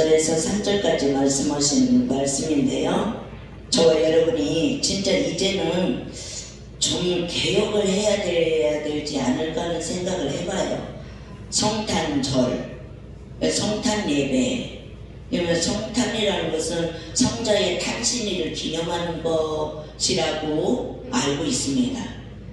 1절에서 3절까지 말씀하신 말씀인데요. 저와 여러분이 진짜 이제는 좀 개혁을 해야 되지 않을까 하는 생각을 해봐요. 성탄절, 성탄 예배. 그러면 성탄이라는 것은 성자의 탄신일을 기념하는 것이라고 알고 있습니다.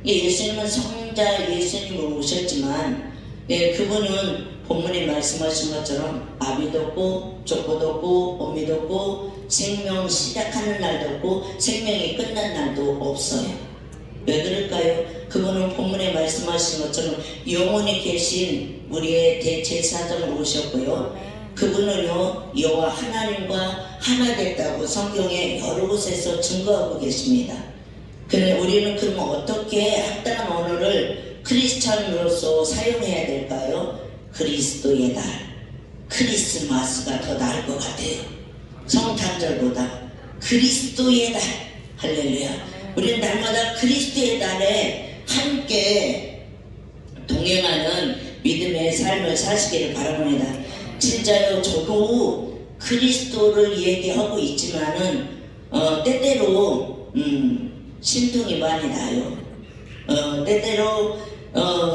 예수님은 성자 예수님으로 오셨지만 그분은 본문에 말씀하신 것처럼 아비도 없고 족보도 없고 어미도 없고 생명 시작하는 날도 없고 생명이 끝난 날도 없어요. 왜 그럴까요? 그분은 본문에 말씀하신 것처럼 영원히 계신 우리의 대제사장으로 오셨고요. 그분은요 여호와 하나님과 하나 됐다고 성경에 여러 곳에서 증거하고 계십니다. 그런데 우리는 그러면 어떻게 합당한 언어를 크리스찬으로서 사용해야 될까요? 그리스도의 날, 크리스마스가 더 나을 것 같아요. 성탄절보다 그리스도의 날, 할렐루야. 우리는 날마다 그리스도의 날에 함께 동행하는 믿음의 삶을 사시기를 바랍니다. 진짜요, 저도 그리스도를 얘기하고 있지만은 때때로 심통이 많이 나요. 때때로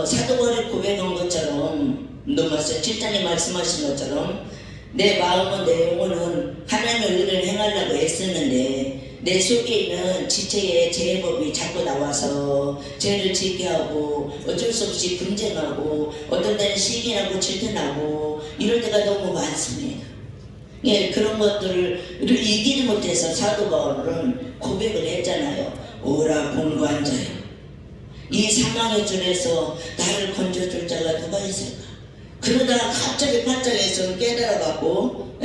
사도바울이 고백한 것처럼 로마서 7장에 말씀하신 것처럼 내 마음은 내 영혼은 하나님의 의를 행하려고 애쓰는데 내 속에 있는 지체의 죄법이 자꾸 나와서 죄를 짓게 하고 어쩔 수 없이 분쟁하고 어떤 때는 시기나고 질투나고 이럴 때가 너무 많습니다. 예, 그런 것들을 이기지 못해서 사도 바울은 고백을 했잖아요. 오라 공고한 자여, 이 사망의 줄에서 나를 건져줄 자가 누가 있을까? 그러다가 갑자기 팔짱에서 깨달아갖고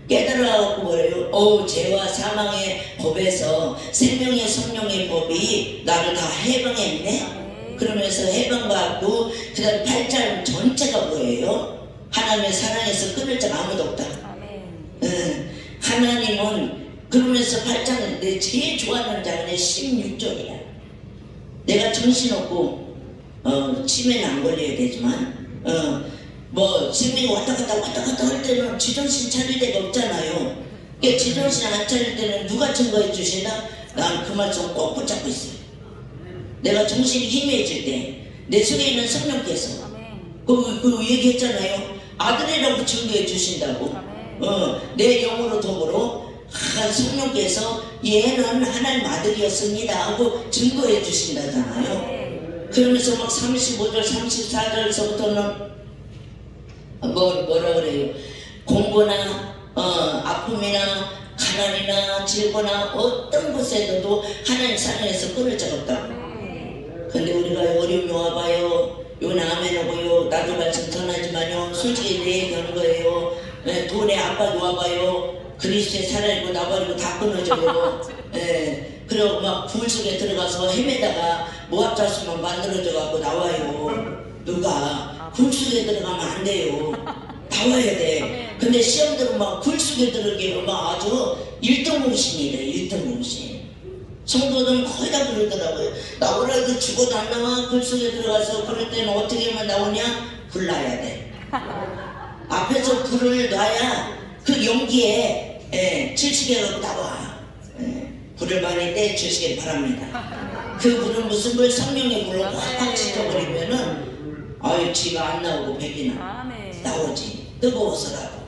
깨달아갖고 뭐래요? 죄와 사망의 법에서 생명의 성령의 법이 나를 다 해방했네? 그러면서 해방받고 그 다음 8장 전체가 뭐예요? 하나님의 사랑에서 끊을 자가 아무도 없다. 하나님은 그러면서 8장은 내 제일 좋아하는 장은 16절이야. 내가 정신없고 치매는 안 걸려야 되지만 생명이 왔다 갔다 할 때는 지정신 차릴 데가 없잖아요. 지정신 안 차릴 때는 누가 증거해 주시나? 난 그 말씀 꼭 붙잡고 있어요. 내가 정신이 희미해질 때 내 속에 있는 성령께서 그 얘기했잖아요. 아들이라고 증거해 주신다고. 내 영으로 더불어 성령께서 얘는 하나님 아들이었습니다 하고 증거해 주신다잖아요. 그러면서 막 35절 34절서부터는 뭐라 그래요? 공고나 아픔이나 가난이나 질고나 어떤 곳에서도 하나님 사랑에서 끊을 자가 없다. 근데 우리가 어려움이 와봐요. 요 남해놓고요 나도 말씀 전하지만요 솔직히 내 얘기하는 거예요. 돈에 압박이 와봐요. 그리스도의 살아있고 나버리고 다 끊어져요. 그리고 막 불 속에 들어가서 헤매다가 모압자수만 만들어져 갖고 나와요. 누가 굴 속에 들어가면 안 돼요. 나와야 돼. 근데 시험들은 막 굴 속에 들어가면 막 아주 1등 공신이래. 1등 공신. 성도들은 거의 다 그러더라고요. 나오라도 죽어도 안 나와. 굴 속에 들어가서 그럴 때는 어떻게 하면 나오냐? 불 놔야 돼. 앞에서 불을 놔야 그 연기에 질식해가지고 나와. 불을 많이 떼주시길 바랍니다. 그 불은 무슨 불? 성령의 불로 확 지져버리면은 아유 쥐가 안 나오고 백이나 나오지. 뜨거워서라도.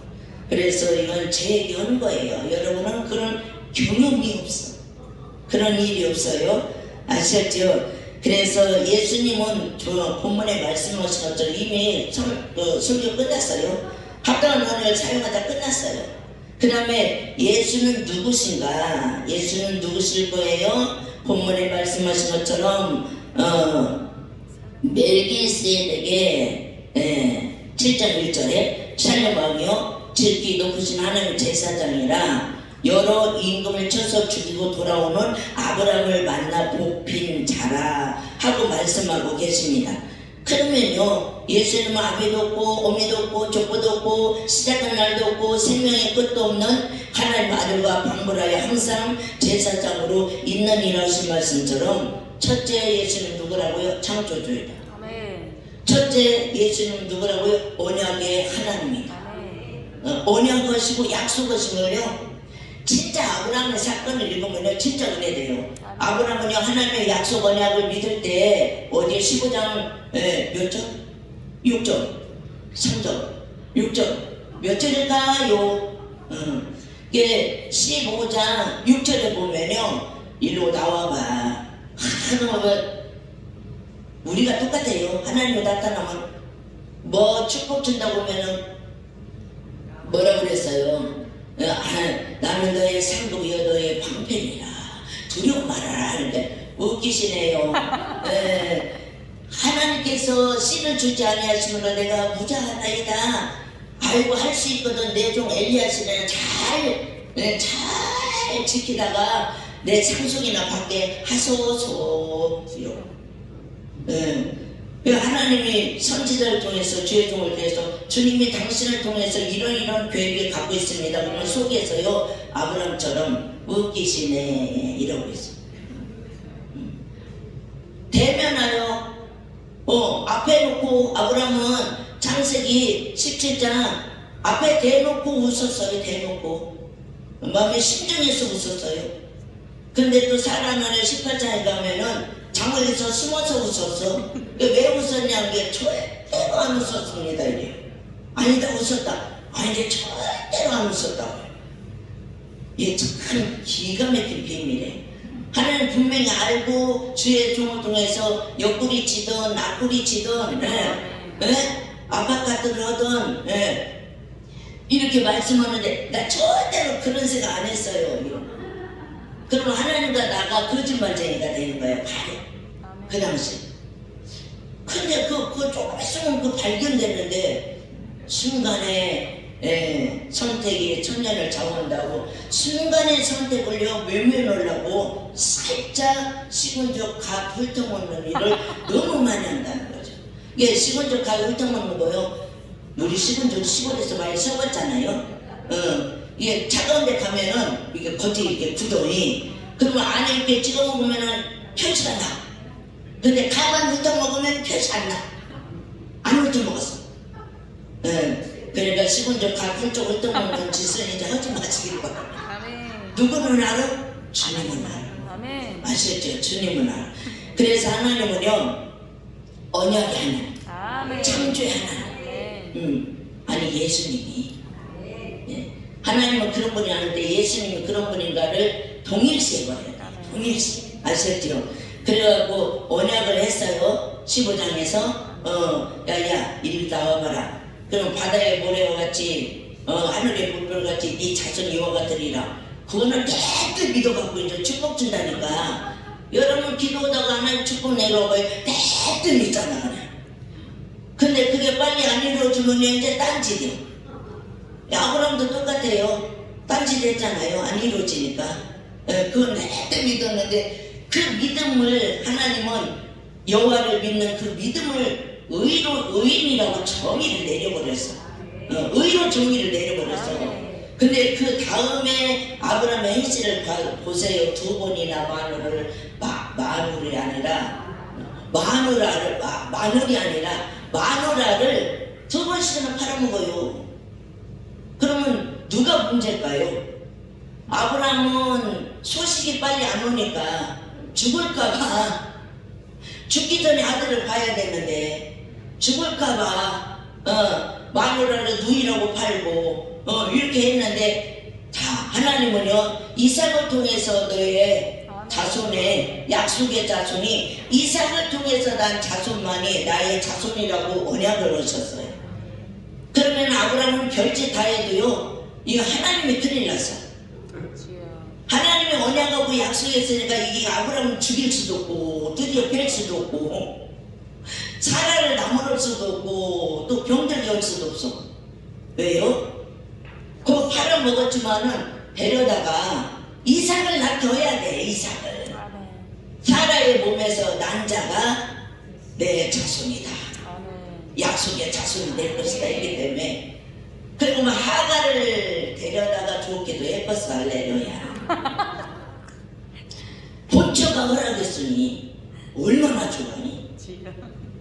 그래서 이건 제 얘기하는 거예요. 여러분은 그런 경험이 없어. 그런 일이 없어요. 아셨죠? 그래서 예수님은 본문에 말씀하신 것처럼 이미 설교 끝났어요. 합당한 언어를 사용하다 끝났어요. 그 다음에 예수는 누구신가? 예수는 누구실 거예요? 본문에 말씀하신 것처럼 멜기세덱의 7장 1절에 샬렘왕이요 질기 높으신 하나님 제사장이라 여러 임금을 쳐서 죽이고 돌아오는 아브라함을 만나 복빈 자라 하고 말씀하고 계십니다. 그러면요 예수님은 아비도 없고 어미도 없고 족보도 없고 시작한 날도 없고 생명의 끝도 없는 하나님 아들과 방불하여 항상 제사장으로 있는 이라신 말씀처럼 첫째 예수는 누구라고요? 창조주이다. 첫째 예수는 누구라고요? 언약의 하나님이다. 언약하시고 약속하심을요 진짜 아브라함의 사건을 읽으면요 진짜 은혜돼요. 아브라함은요 하나님의 약속 언약을 믿을 때 어디에 15장 몇 절? 6절 3절 6절 몇 절일까요? 이게 15장 6절에 보면요 일로 나와봐. 우리가 똑같아요. 하나님이 나타나면 뭐 축복 준다고 보면은 뭐라 그랬어요? 나는 너의 상복이여 너의 방편이라 두려워 말아라 하는데 웃기시네요. 하나님께서 씨를 주지 아니하시면 내가 무자하나이다 알고 할 수 있거든. 내 종 엘리야시는 잘 지키다가 내 상속이나 받게 하소서. 하나님이 선지자를 통해서 주의 종을 통해서 주님이 당신을 통해서 이런 계획을 갖고 있습니다. 그러면 속에서요 아브라함처럼 웃기시네 이러고 있습니다. 대면하여 앞에 놓고 아브라함은 창세기 17장 앞에 대놓고 웃었어요. 대놓고 마음에 심정에서 웃었어요. 근데 또 사라는 18장에 가면은 장을에서 숨어서 웃었어. 왜 웃었냐는 게 절대로 안 웃었습니다. 이래요. 아니다 웃었다. 아닌데 절대로 안 웃었다고요. 이게 참 기가 막힌 비밀이에요. 하나님 분명히 알고 주의 종을 통해서 옆구리 치든 앞구리 치든 아빠 같은 하든 이렇게 말씀하는데 나 절대로 그런 생각 안 했어요. 그러면 하나님과 나가 거짓말쟁이가 되는 거예요. 바로 그 당시. 근데 그 조금 있으면 발견되는데 순간에 선택이 천년을 잡아온다고 순간의 선택을요 외면하려고 살짝 시군적 각 훑어먹는 일을 너무 많이 한다는 거죠. 이게 시군적 각 훑어먹는 거요. 우리 시군적 시골에서 많이 써봤잖아요. 이게 차가운 데 가면은 이게 겉에 이렇게 굳어이 그러면 안에 이렇게 찍어 먹으면은 표시가 나. 근데 가만 훑어 먹으면 표시 안 나. 안 훑어 먹었어. 그러니까 시군적 각 훑어 먹는 짓은 이제 하지 마시길 바랍니다. 누구는 알아? 주님은 알아. 아시겠죠? 주님은 알아. 그래서 하나님은요 언약이 하나님, 창조의 하나님. 아니 예수님이 하나님은 그런 분이 아닌데 예수님이 그런 분인가를 동일시해버려요. 동일시. 아셨죠? 그래갖고 언약을 했어요. 15장에서 야야 이리 나와봐라. 그럼 바다의 모래와 같이 하늘의 물결 같이 네 자손이 이와 같으리라. 그거는 대뜸 믿어갖고 이제 축복 준다니까. 여러분 기도하다가 하나님 축복 내려와봐요. 대뜸 믿잖아 그냥. 근데 그게 빨리 안 이루어지면 이제 딴짓이요. 아브라함도 똑같아요. 딴짓 했잖아요. 안 이루어지니까. 그건 내내 믿었는데 그 믿음을 하나님은 여호와를 믿는 그 믿음을 의인이라고 정의를 내려버렸어. 의로 정의를 내려버렸어. 근데 그 다음에 아브라함의 행실을 보세요. 두 번이나 마눌이 아니라 마누라를 두 번씩이나 팔아먹어요. 그러면 누가 문제일까요? 아브라함은 소식이 빨리 안 오니까 죽을까봐 죽기 전에 아들을 봐야 되는데 죽을까봐 마누라를 누이라고 팔고 이렇게 했는데 다 하나님은요 이삭을 통해서 너의 자손의 약속의 자손이 이삭을 통해서 난 자손만이 나의 자손이라고 언약을 하셨어요. 그러면 아브라함은 별짓 다 해도요 이거 하나님이 큰일 났어. 하나님이 언약하고 약속했으니까 이게 아브라함을 죽일 수도 없고 드디어 뺄 수도 없고 사라를 나무랄 수도 없고 또 병들게 할 수도 없어. 왜요? 그거 팔아먹었지만은 데려다가 이삭을 낳게 돼. 이삭을. 사라의 몸에서 난 자가 내 자손이다. 약속의 자손이 될 것이다 했기 때문에. 그리고 막 하가를 데려다가 좋게도 예뻤어. 할렐루야. 본처가 허락했으니 얼마나 좋아하니.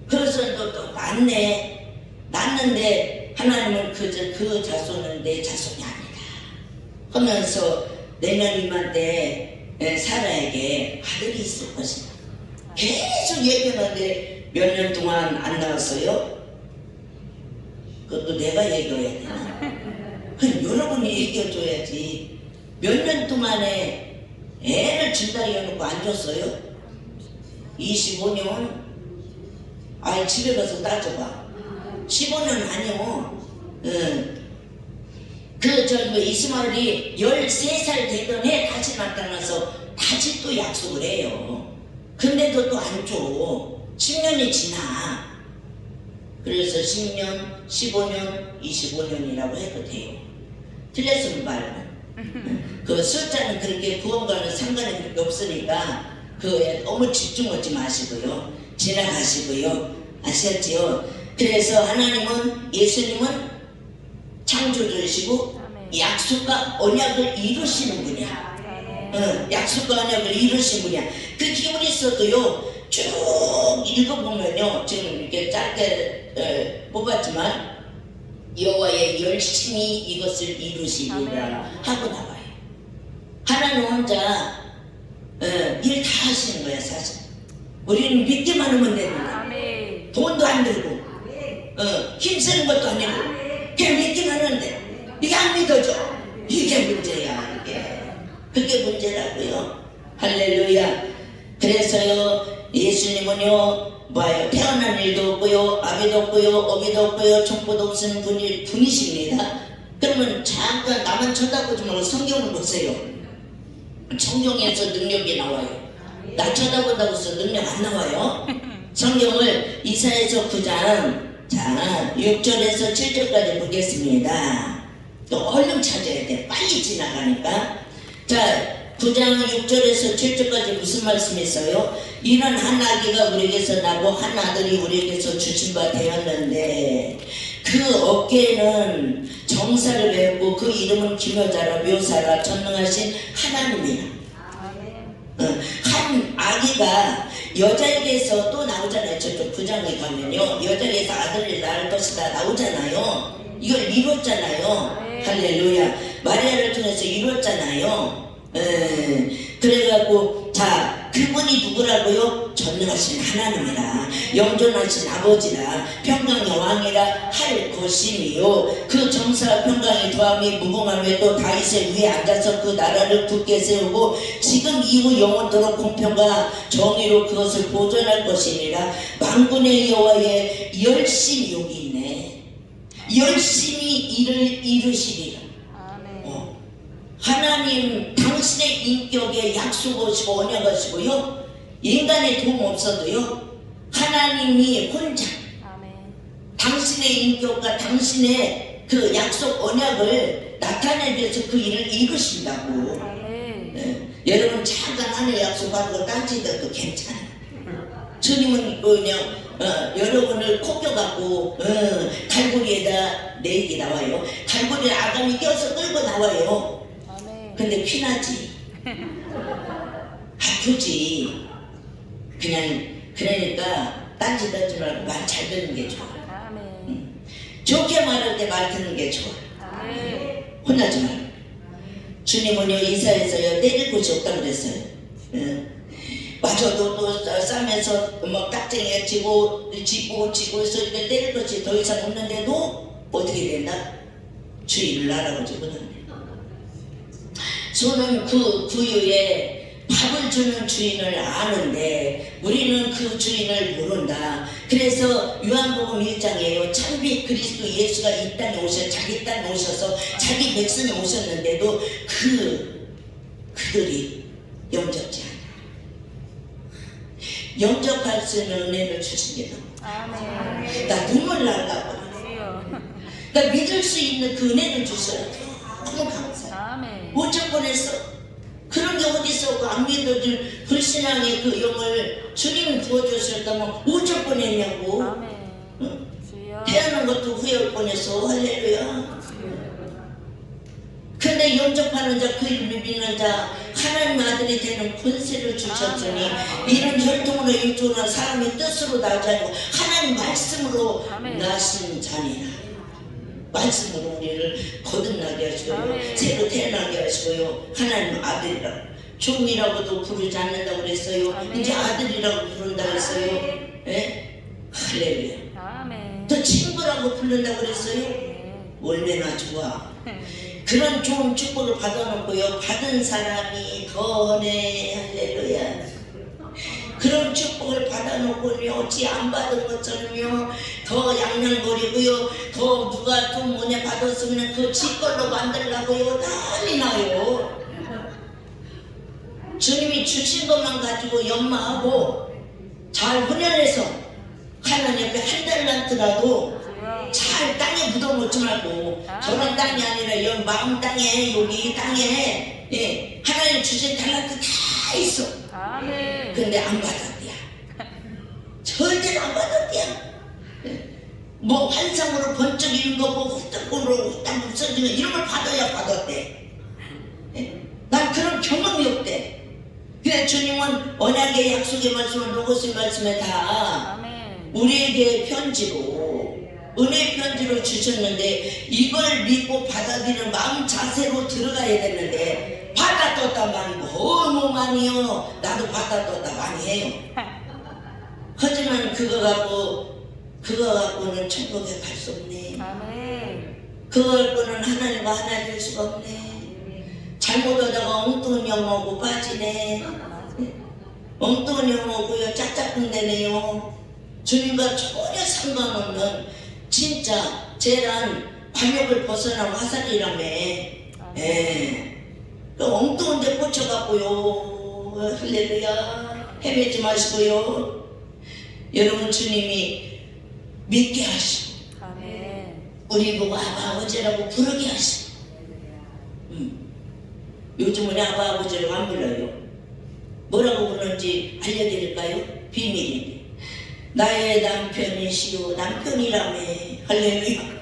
그래서 또 낳네. 낳는데 하나님은 그저 그것을 그 자손은 내 자손이 아니다 하면서 내년 이맘때 사라에게 아들이 있을 것이다. 계속 얘기하는데 몇 년 동안 안 나왔어요? 그것도 내가 얘기해야 되나? 그럼 여러분이 얘기해줘야지. 몇 년 동안에 애를 준다 해놓고 안 줬어요? 25년? 아이 집에 가서 따져봐. 15년 아니요. 이스마엘이 13살 되던 해 다시 나타나서 다시 또 약속을 해요. 근데도 또 안 줘. 10년이 지나. 그래서 10년, 15년, 25년이라고 해도 돼요. 틀렸으면 말고. 그 숫자는 그렇게 구원과는 상관이 그렇게 없으니까 그에 너무 집중하지 마시고요. 지나가시고요. 아시겠지요? 그래서 하나님은, 예수님은 창조주이시고 약속과 언약을 이루시는 분이야. 약속과 언약을 이루신 분이야. 그 힘을 있어도요, 쭉 읽어보면요, 지금 이렇게 짧게 뽑았지만 여호와의 열심히 이것을 이루시리라 하고 나와요. 하나님 혼자 일 다 하시는 거야. 사실 우리는 믿기만 하면 됩니다. 돈도 안 들고 힘쓰는 것도 아니고 그냥 믿기만 하는데 이게 안 믿어져. 이게 문제야. 그게 문제라고요. 할렐루야. 그래서요, 예수님은요, 뭐예요? 태어난 일도 없고요, 아비도 없고요, 어비도 없고요, 족보도 없는 분이십니다. 그러면 잠깐 나만 쳐다보지 말고 성경을 보세요. 성경에서 능력이 나와요. 나 쳐다본다고 해서 능력 안 나와요. 성경을 이사야서 9장 6절에서 7절까지 보겠습니다. 또 얼른 찾아야 돼. 빨리 지나가니까. 자, 9장 6절에서 7절까지 무슨 말씀이 있어요? 이런 한 아기가 우리에게서 나고 한 아들이 우리에게서 주신 바 되었는데 그 어깨에는 정사를 배웠고 그 이름은 기묘자라 묘사라 전능하신 하나님이라. 한 아기가 여자에게서 또 나오잖아요. 저쪽 9장에 가면요, 여자에게서 아들을 낳을 것이다 나오잖아요. 이걸 이뤘잖아요. 할렐루야. 마리아를 통해서 이뤘잖아요. 그래갖고 자, 그분이 누구라고요? 전능하신 하나님이라, 영존하신 아버지라, 평강의 왕이라 할 것이니요, 그 정사와 평강의 도함이 무궁함에 또 다윗의 위에 앉아서 그 나라를 굳게 세우고 지금 이후 영원토록 공평과 정의로 그것을 보존할 것이니라. 만군의 여호와의 열심히, 여기 있네, 열심히 일을 이루시리라. 하나님 당신의 인격에 약속하시고 언약하시고요, 인간의 도움 없어도요, 하나님이 혼자 당신의 인격과 당신의 그 약속 언약을 나타내기 위해서 그 일을 이루신다고. 여러분 잠깐 하늘 약속하는 거 딴짓해도 괜찮아요. 주님은 그냥 여러분을 코껴갖고 갈고리에다 내기 나와요. 갈고리에 아담이 껴서 끌고 나와요. 근데 피나지, 아프지. 그러니까 딴짓하지 말고 말 잘 듣는 게 좋아. 좋게 말할 때 말 듣는 게 좋아. 혼나지 말고. 주님은요, 이사에서요, 때릴 곳이 없다고 그랬어요. 맞아, 또 싸면서 뭐 깍쟁이가 지고 해서 이렇게 때릴 것이 더 이상 없는데도 어떻게 된다? 주인을 알아보지 못한대. 저는 그 구유에 밥을 주는 주인을 아는데 우리는 그 주인을 모른다. 그래서 요한복음 1장에요, 참비 그리스도 예수가 이 땅에 오셔, 자기 땅에 오셔서 자기 백성이 오셨는데도 그들이 영접지 않아. 영접할 수 있는 은혜를 주신 게 너무, 나 눈물 날라고. 나 믿을 수 있는 그 은혜를 주셔야 돼. 너무 감사해. 어쩔 뻔했어. 그런 게 어딨어. 그 안 믿어줄 불신앙의 그 영을 주님이 부어주셨다면 어쩔 뻔했냐고. 응? 태어난 것도 후회할 뻔했어. 할렐루야. 근데 영접하는 자, 그 이름을 믿는 자, 하나님 아들이 되는 권세를 주셨으니 이런 혈통으로 일조한 사람의 뜻으로 나지 않고 하나님 말씀으로 나신 자니라. 말씀으로 우리를 거듭나게 하시고요. 아멘. 새로 태어나게 하시고요. 하나님 아들이라고 종이라고도 부르지 않는다고 그랬어요. 아멘. 이제 아들이라고 부른다고 했어요. 예? 할렐루야. 아멘. 또 친구라고 부른다고 그랬어요. 네. 얼마나 좋아. 그런 좋은 축복을 받아놓고요. 받은 사람이 더네. 할렐루야. 그런 축복을 받아놓고요. 지 안 받은 것처럼요. 더 양냥거리고요. 더 누가 좀 뭐냐 받았으면 그 지 걸로 만들라고요. 난리 나요. 주님이 주신 것만 가지고 연마하고 잘 훈련해서 하나님 앞에 한 달란트라도 잘 땅에 묻어놓지 말고 저런 땅이 아니라 여기 마음 땅에 여기 땅에 예, 하나님 주신 달란트 다 있어. 아멘. 근데 안 받았대야. 절대로 안 받았대야. 예. 뭐 환상으로 번쩍 이런 거 뭐 후딱으로 후딱 없어지는 이런 걸 받아야 받았대. 예. 난 그런 경험이 없대. 그래 주님은 언약의 약속의 말씀을 로고스의 말씀에 다 아멘. 우리에게 편지로 은혜 편지로 주셨는데 이걸 믿고 받아들이는 마음 자세로 들어가야 되는데 받아떴다 많이 너무 많이요. 나도 받아떴다 많이 해요. 하지만 그거 갖고는 천국에 갈 수 없네. 아멘. 그거 갖고는 하나님과 하나 될 수가 없네. 잘못하다가 엉뚱한 영어고 빠지네. 엉뚱한 영어고요. 짝짝꿍대네요. 주님과 전혀 상관없는 진짜 쟤란 관역을 벗어난 화살이라며. 예. 그 엉뚱한 데 꽂혀갖고요. 할렐루야. 헤매지 마시고요. 여러분 주님이 믿게 하시고 아멘. 우리 보고 아바 아버지라고 부르게 하시고 요즘은 아바 아버지라고 안 불러요. 뭐라고 부르는지 알려드릴까요? 비밀인데 나의 남편이시오. 남편이라며. 할렐루야.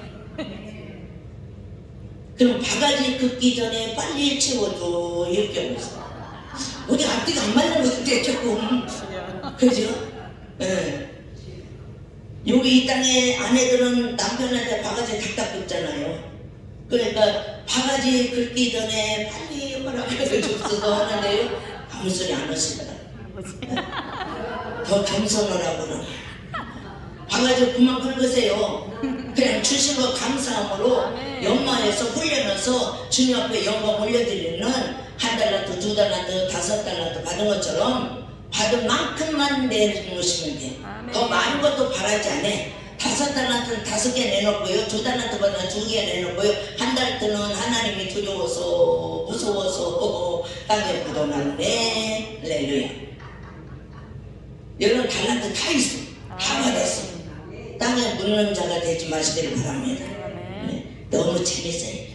그럼 바가지 긋기 전에 빨리 채워줘. 이렇게 하고 있어. 어디 앞뒤가 안 맞는 것 같아 조금. 그죠? 예. 여기 이 땅에 아내들은 남편한테 바가지 탁탁 긋잖아요. 그러니까 바가지 긁기 전에 빨리 허락해서 줬어도 하는데요. 아무 소리 안 하시더라. 더 겸손을 하고는 바가지 그만 긁으세요. 그냥 주신 거 감사함으로 연마해서 훈련해서 주님 앞에 영광 올려드리는 한 달란트, 두 달란트, 5달란트 받은 것처럼 받은 만큼만 내놓으시면 돼요. 더 많은 것도 바라지 않아. 5달란트는 5개 내놓고요. 2달란트 받으면 2개 내놓고요. 한 달란트는 하나님이 두려워서 무서워서 땅에 묻어놨네. 할렐루야. 여러분 달란트 다 있어. 다 받았어. 땅에 묻는 자가 되지 마시기를 바랍니다. 네. 너무 재밌어요.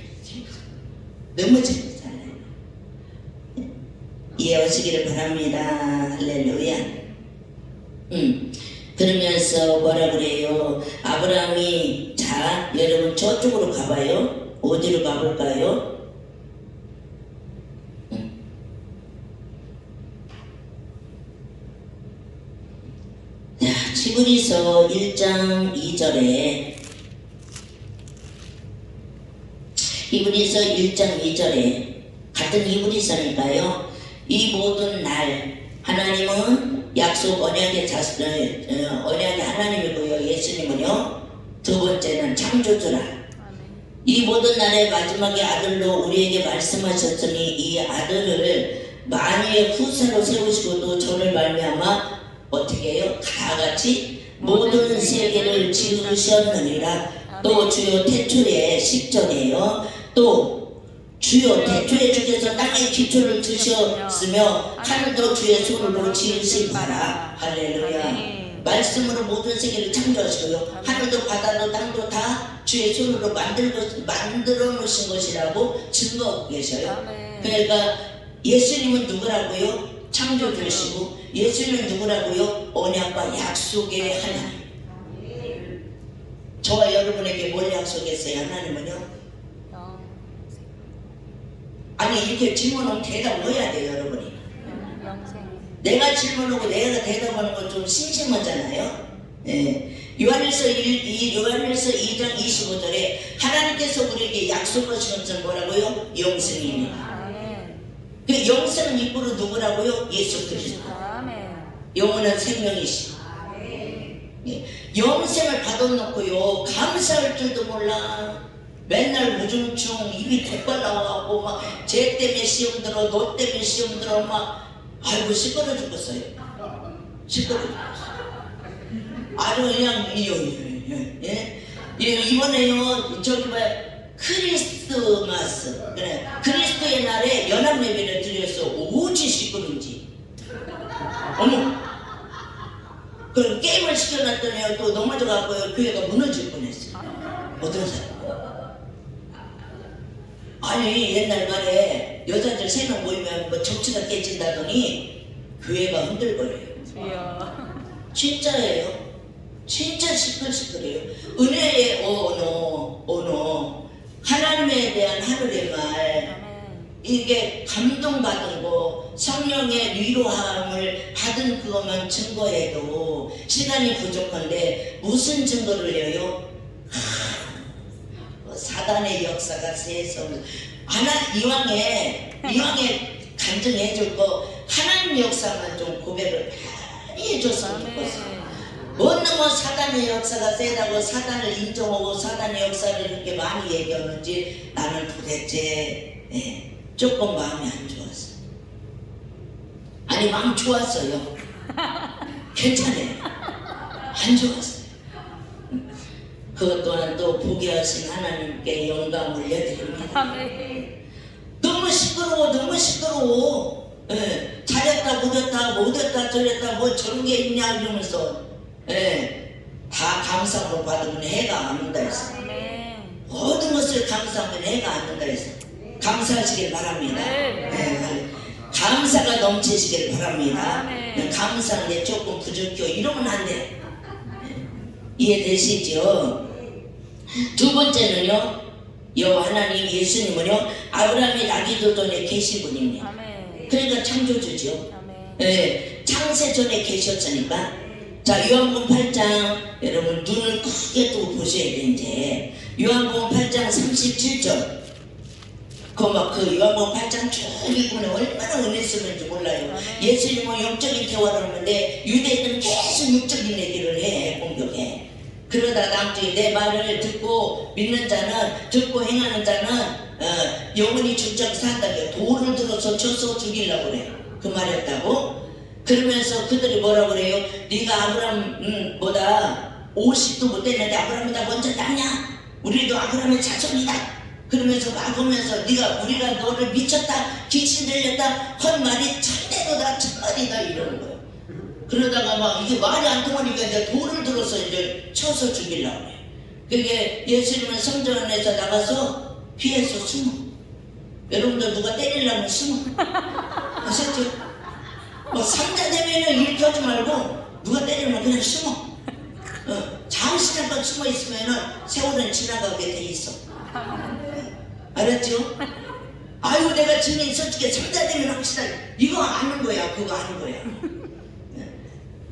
너무 재밌어요. 이해하시기를 바랍니다. 할렐루야. 그러면서 뭐라 그래요? 아브라함이 자 여러분 저쪽으로 가봐요. 어디로 가볼까요? 자 히브리서 1장 2절에 히브리서 1장 2절에 같은 히브리서니까요. 이 모든 날 하나님은 약속 언약의 언약의 하나님이고요. 예수님은요. 두 번째는 창조주라. 이 모든 날의 마지막에 아들로 우리에게 말씀하셨으니 이 아들을 만유의 후사로 세우시고 또 저를 말미암아 어떻게 해요? 다 같이 모든 세계를 지으셨느니라. 또 주요 태초에 10절에요. 또 주요 태초에 주께서 땅의 기초를 두셨으며 하늘도 주의 손으로 지으신 바라. 할렐루야. 말씀으로 모든 세계를 창조하시고요. 하늘도 바다도 땅도 다 주의 손으로 만들어 놓으신 것이라고 증거하고 계셔요. 그러니까 예수님은 누구라고요? 창조주시고 예수님은 누구라고요? 언약과 약속의 하나님. 저와 여러분에게 뭘 약속했어요? 하나님은요? 아니 이렇게 질문하면 대답을 해야 돼요. 여러분이 내가 질문하고 내가 대답하는 건 좀 심심하잖아요. 요한일서 2장 25절에 하나님께서 우리에게 약속하신 것은 뭐라고요? 영생이니. 아멘. 그 영생은 입으로 누구라고요? 예수 그리스도. 아멘. 영원한 생명이시. 영생을 받아놓고요 감사할 줄도 몰라. 맨날 우중충 입이 대빨 나와갖고 막 쟤 때문에 시험 들어 너 때문에 시험 들어 막 아이고 시끄러 죽겠어요. 시끄러 죽겠어요. 아주 그냥 이번에요 저기 뭐야 크리스마스 그래 그리스도의 날에 연합 예배를 드려서 오지 시끄러운지 어머 그 게임을 시켜놨더니 또 넘어져갖고 교회가 무너질 뻔했어. 어떤 사람 아니 옛날 말에 여자들 3명 모이면 뭐 정치가 깨진다더니 교회가 흔들거려요. 주여. 진짜예요. 진짜 시끌시끌해요. 은혜의 언어 하나님에 대한 하늘의 말 아멘. 이게 감동받은 거 성령의 위로함을 받은 그것만 증거해도 시간이 부족한데 무슨 증거를 해요? 사단의 역사가 세상 이왕에 간증해 줄 거 하나님 역사만 좀 고백을 많이 해줬으면 좋겠어. 뭔 뭐 사단의 역사가 세다고 사단을 인정하고 사단의 역사를 이렇게 많이 얘기하는지 나는 도대체 조금 마음이 안 좋았어. 아니 마음 좋았어요. 괜찮아요. 안 좋았어요. 그것 또한 또 보게 하신 하나님께 영광 올려드립니다. 아멘. 너무 시끄러워. 잘했다 못했다 저랬다 뭐 저런 게 있냐 이러면서 다 감사로 받으면 해가 안 온다 했어. 아멘. 모든 것을 감사하면 해가 안 온다 했어. 감사하시길 바랍니다. 감사가 넘치시길 바랍니다. 아멘. 감사한 게 조금 부족해요 이러면 안 돼. 이해되시죠? 두 번째는요 여호와 하나님 예수님은요 아브라함이 나기도 전에 계신 분입니다. 아멘. 그러니까 창조주죠. 아멘. 창세 전에 계셨으니까. 자 요한복음 8장 여러분 눈을 크게 또 보셔야 돼. 이제 요한복음 8장 37절 그 요한복음 8장 쭉 읽으면 얼마나 은혜 쓰는지 몰라요. 예수님은 영적인 대화를 하는데 유대인들은 계속 육적인 얘기를 해 공격해. 그러다 다음 주에 내 말을 듣고 믿는 자는 듣고 행하는 자는 영원히 죽자고 산다고요. 돌을 들어서 쳐서 죽이려고 그래요. 그 말이었다고. 그러면서 그들이 뭐라고 그래요? 네가 아브라함보다 50도 못 됐는데 아브라함보다 먼저 낳냐? 우리도 아브라함의 자손이다. 그러면서 막 하면서 우리가 너를 미쳤다 귀신 들렸다 한 말이 천대도다 천만이다 이러는 거예요. 그러다가 막 이게 말이 안 통하니까 이제 돌을 들어서 이제 쳐서 죽이려고 해요. 그게 예수님은 성전 안에서 나가서 피해서 숨어. 여러분들 누가 때리려면 숨어. 아셨죠? 뭐 상자 되면은 이렇게 하지 말고 누가 때리면 그냥 숨어. 잠시 잠깐 숨어 있으면은 세월은 지나가게 돼 있어. 알았죠? 아이고 내가 증인 솔직히 상자 되면 합시다. 이거 아는 거야. 그거 아는 거야.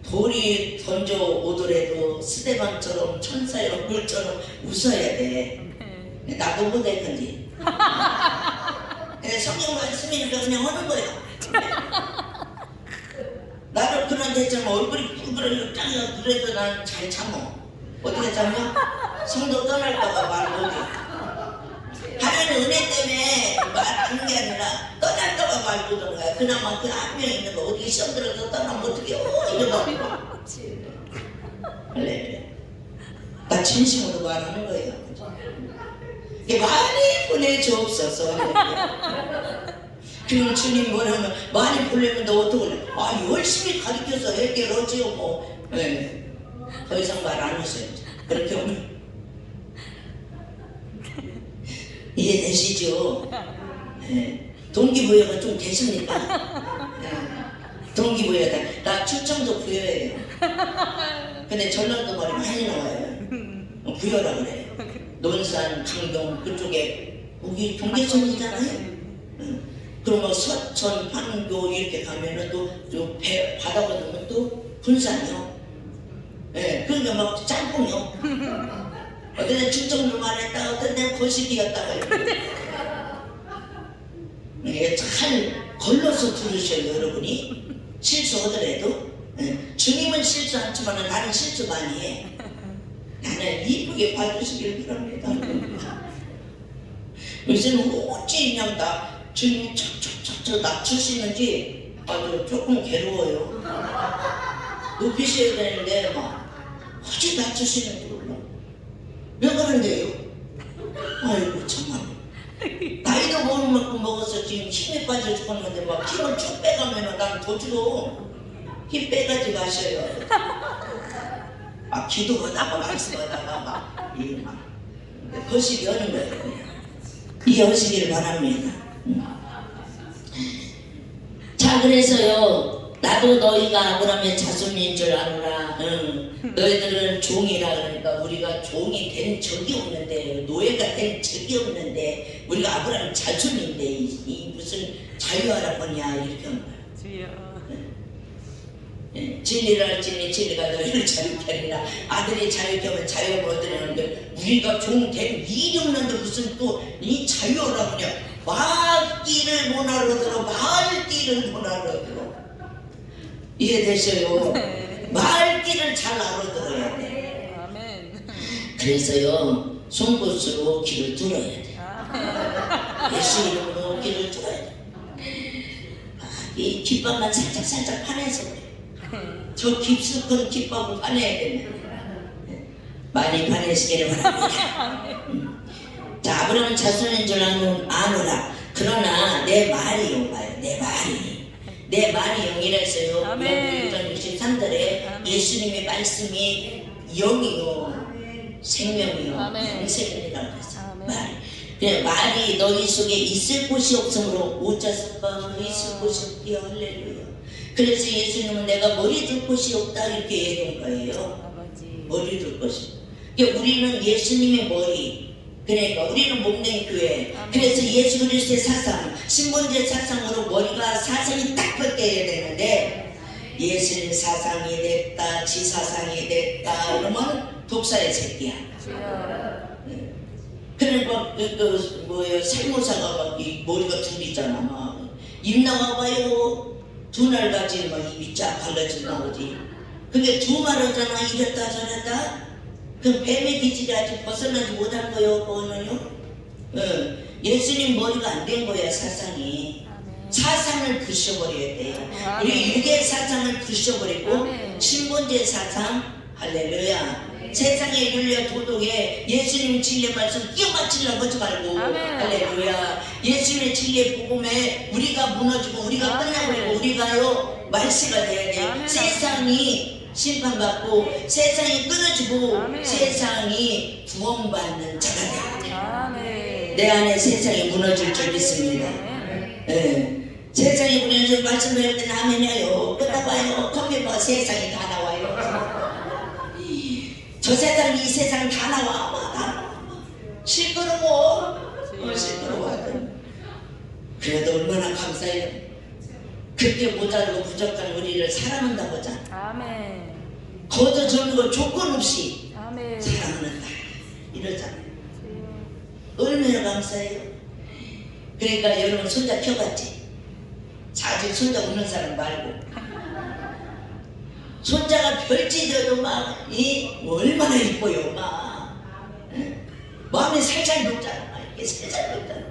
돌이 던져 오더라도 스데반처럼 천사의 얼굴처럼 웃어야 돼. 나도 못해 건지. 성경 말씀이니까 그냥 하는 거야. 나를 그런 데처럼 얼굴이 뿔뿔하게 짱이야. 그래도 난 잘 참어. 어떻게 참냐? 성도 떠날까봐 말 못해. 하나님 은혜 때문에 말하는 게 아니라 떠날까봐 말 못하는 거야. 그나마 그 한 명 있는 거 어떻게 시험 들어서 떠나면 어떻게 이러고. 할렐루야. 나 진심으로 말하는 거예요. 많이 보내주옵소서. 그럼 주님 뭐라면 많이 보내면 너 어떡할래? 열심히 가르쳐서 애들 어찌요 뭐. 더 이상 말 안 하세요. 그렇게 오면 이해되시죠? 동기부여가 좀 되십니까? 동기부여다. 나 충청도 부여예요. 근데 전라도 말이 많이 나와요. 부여라 그래요. 논산, 강동 그쪽에 거기 동계천이잖아요. 그럼 뭐 서천, 판교 이렇게 가면은 또 배 바다 건너면 또 군산이요. 예, 그러니까 막 짬뽕이요. 어떤 데는 충청도 말했다, 어떤 데는 거시기였다가 이렇게. 이게 잘 걸러서 들으셔요, 여러분이. 실수하더라도. 예, 주님은 실수 않지만 나는 실수 많이 해. 나는 이쁘게 봐주시길 바랍니다. 요새는 어찌 그냥 다 주님이 척척척척 낮추시는지 아주 조금 괴로워요. 높이셔야 되는데 막 어찌 낮추시는지 몰라. 왜 그런데요? 아이고 정말 나이도 먹을 만큼 먹어서 지금 힘이 빠져 죽었는데 막 힘을 쭉 빼가면 난 더 줄어. 힘 빼가지 마셔요. 막 기도하다가 말씀하다가 막 거시기 하는 거예요. 이해하시기를 바랍니다. 자, 그래서요, 나도 너희가 아브라함의 자손인 줄 아노라. 너희들은 종이라. 그러니까 우리가 종이 된 적이 없는데, 노예가 된 적이 없는데, 우리가 아브라함 자손인데 이 무슨 자유하라고냐 이렇게 한 거예요. 주여. 진리를 할지니 진리가 너희를 자유케 하리라. 아들이 자유케 하면 자유가 얻으려는데 우리가 종된 일이 없는데 무슨 또 이 자유라고 그냥 말귀를 못 알아들어. 말귀를 못 알아들어. 이해되셔요? 말귀를 잘 알아들어야 돼. 아멘. 그래서요 송곳으로 귀를 뚫어야 돼. 예수 이름으로 귀를 뚫어야 돼. 이 깃밥만 살짝 파내서 그래. 저 깊숙한 깃밥을 파내야 됩니다. 많이 파내시기를 바랍니다. 자, 아브라함은 자손인 줄 아노라. 그러나 내 말이요, 내 말이 영이라서요. 아멘. 6장 63절에 예수님의 말씀이 영이요, 생명이요, 아멘. 영생이라고 했어요. 아멘. 말이. 그냥 말이 너희 속에 있을 곳이 없으므로 오자석방으로 있을 곳이 없기에 할렐루야. 그래서 예수님은 내가 머리 둘 곳이 없다 이렇게 얘기한 거예요. 아버지. 머리 둘 곳이. 그러니까 우리는 예수님의 머리. 그러니까 우리는 몸된 교회. 그래서 예수 그리스도의 사상, 신본주의 사상으로 머리가 사상이 딱 벗겨야 되는데 예수님 사상이 됐다, 지 사상이 됐다 이러면 독사의 새끼야. 주여. 그러니까 살모사가 막 이 머리가 둘이잖아. 막 입 나와봐요. 두 날까지 막 입이 쫙 갈라진 나오지. 그게 두 말하잖아. 이랬다 저랬다. 그 뱀의 기질이 아직 벗어나지 못할 거예요. 그거는요. 예수님 머리가 안 된 거야. 사상이. 사상을 부셔버려야 돼요. 우리 육의 사상을 부셔버리고 신본주의 사상 할렐루야. 세상에 윤리 도덕에 예수님 진리의 말씀 끼워 맞추려고 하지 말고 할렐루야. 예수님의 진리의 복음에 우리가 무너지고 우리가 끝나버리고 우리가요 말세가 돼야 돼요. 세상이 심판받고 세상이 끊어지고 세상이 구원받는 자가 돼야 돼요. 내 안에 세상이 무너질 줄 믿습니다. 세상이 무너질 말씀 배울 때는 아멘이요. 끝나봐요. 커피바 세상이 다 나와요. 저 세상 이 세상 다 나와. 다 나와. 시끄러워. 시끄러워. 그래도 얼마나 감사해요. 그렇게 모자르고 부족한 우리를 사랑한다고 하잖아. 아멘. 거저 저는 거 조건 없이 아멘. 사랑한다 이러잖아요. 얼마나 감사해요. 그러니까 여러분 손자 펴봤지? 자주 손자 우는 사람 말고 손자가 별지대로 막 얼마나 이뻐요. 막 마음이 살살 녹잖아. 이렇게 살살 녹잖아.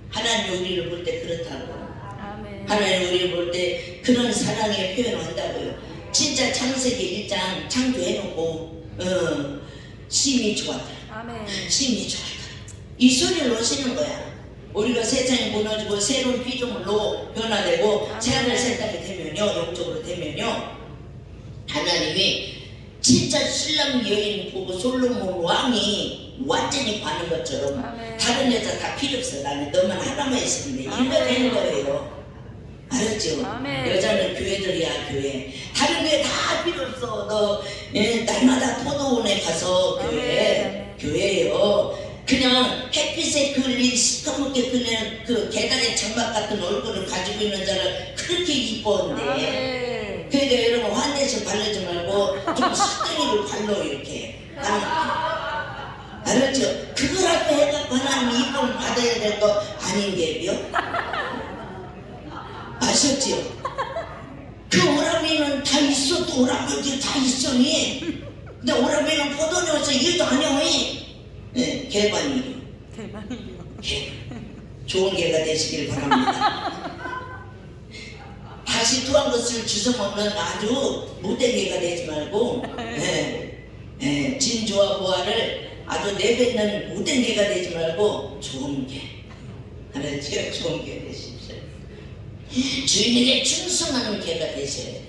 하나님 우리를 볼 때 그렇다고. 아멘. 하나님 우리를 볼 때 그런 사랑의 표현을 한다고요. 진짜 창세기 1장 창조해놓고 심히 좋았다. 아멘. 심히 좋았다. 이 소리를 하시는 거야. 우리가 세상이 무너지고 새로운 피조물로 변화되고 새하늘 새 땅이 되면요, 영적으로 되면요, 하나님이 진짜 신랑 여인 보고 솔로몬 왕이 완전히 반은 것처럼 아멘. 다른 여자 다 필요 없어. 나는 너만 하나만 있으면 돼. 이거 되는 거예요. 알았죠? 아멘. 여자는 교회들이야. 교회. 다른 교회 다 필요 없어. 너 날마다 포도원에 가서 교회. 아멘. 교회예요. 그냥 햇빛에 그을린 시커멓게 그냥 그 계단의 장막 같은 얼굴을 가지고 있는 자를 그렇게 이뻐한대. 아멘. 그러니까 여러분 환대서 바르지 말고 좀 수댕이를 발로 이렇게. 알았죠? 그거라도 해갖고 하나님 이쁨을 받아야 될 거 아닌 게요? 아셨죠? 그 오라비는 다 있어도 오라비들 다 있으니 근데 오라비는 포도녀에서 일도 안 해. 네, 개반이요. 대박이요. 개. 좋은 개가 되시길 바랍니다. 다시 토한 것을 주워 먹는 아주 못된 개가 되지 말고 진주와 보화를 아주 내뱉는 못된 개가 되지 말고 좋은 개. 알았죠? 좋은 개 되십시오. 주인에게 충성하는 개가 되셔야 돼.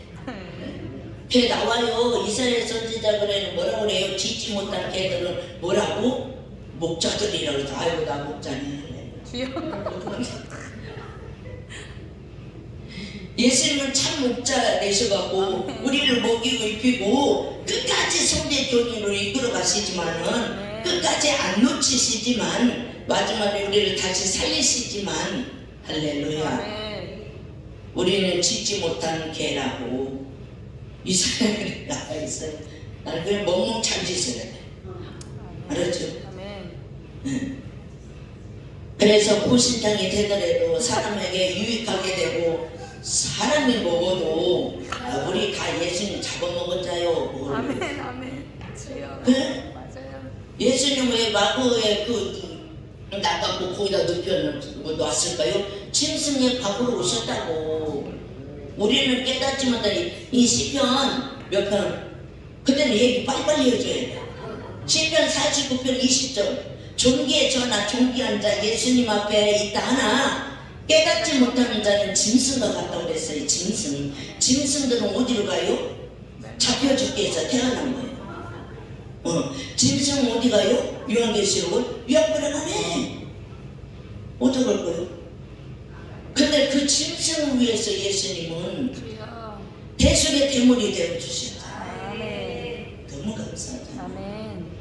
개 나와요. 이스라엘 선지자 그래는 뭐라고 그래요? 짖지 못한 개들은 뭐라고? 목자들이라고 해서 아이고 나 목자네. 주여. 예수님은 참 목자 되셔갖고 우리를 먹이고 입히고 끝까지 성대 교인으로 이끌어 가시지만은 끝까지 안 놓치시지만 마지막에 우리를 다시 살리시지만 할렐루야. 아멘. 우리는 짖지 못한 개라고 이스라엘이 나가 있어요. 나는 그냥 멍멍 참짓을 해. 알았죠? 아멘. 그래서 고신탕이 되더라도 사람에게 유익하게 되고 사람이 먹어도 우리 다 예수님 잡아먹었자요. 아멘. 아멘. 주여. 네? 맞아요. 예수님 왜 마구에 나가고 거기다 놨을까요? 짐승의 밥으로 오셨다고. 우리는 깨닫지 못하니 이 시편 몇 편? 그때는 얘기 빨리빨리 해줘야 돼. 시편 49편 20절. 존귀에 전하 존귀한 자 예수님 앞에 있다 하나 깨닫지 못하는 자는 짐승과 같다고 그랬어요. 짐승들은 어디로 가요? 잡혀 죽게 해서 태어난 거예요. 짐승은 어디 가요? 요한계시록은 유학벌에 가네. 어떡할 거예요? 근데 그 짐승을 위해서 예수님은 주여. 대속의 대물이 되어주셨다. 아멘. 너무 감사하다. 아멘.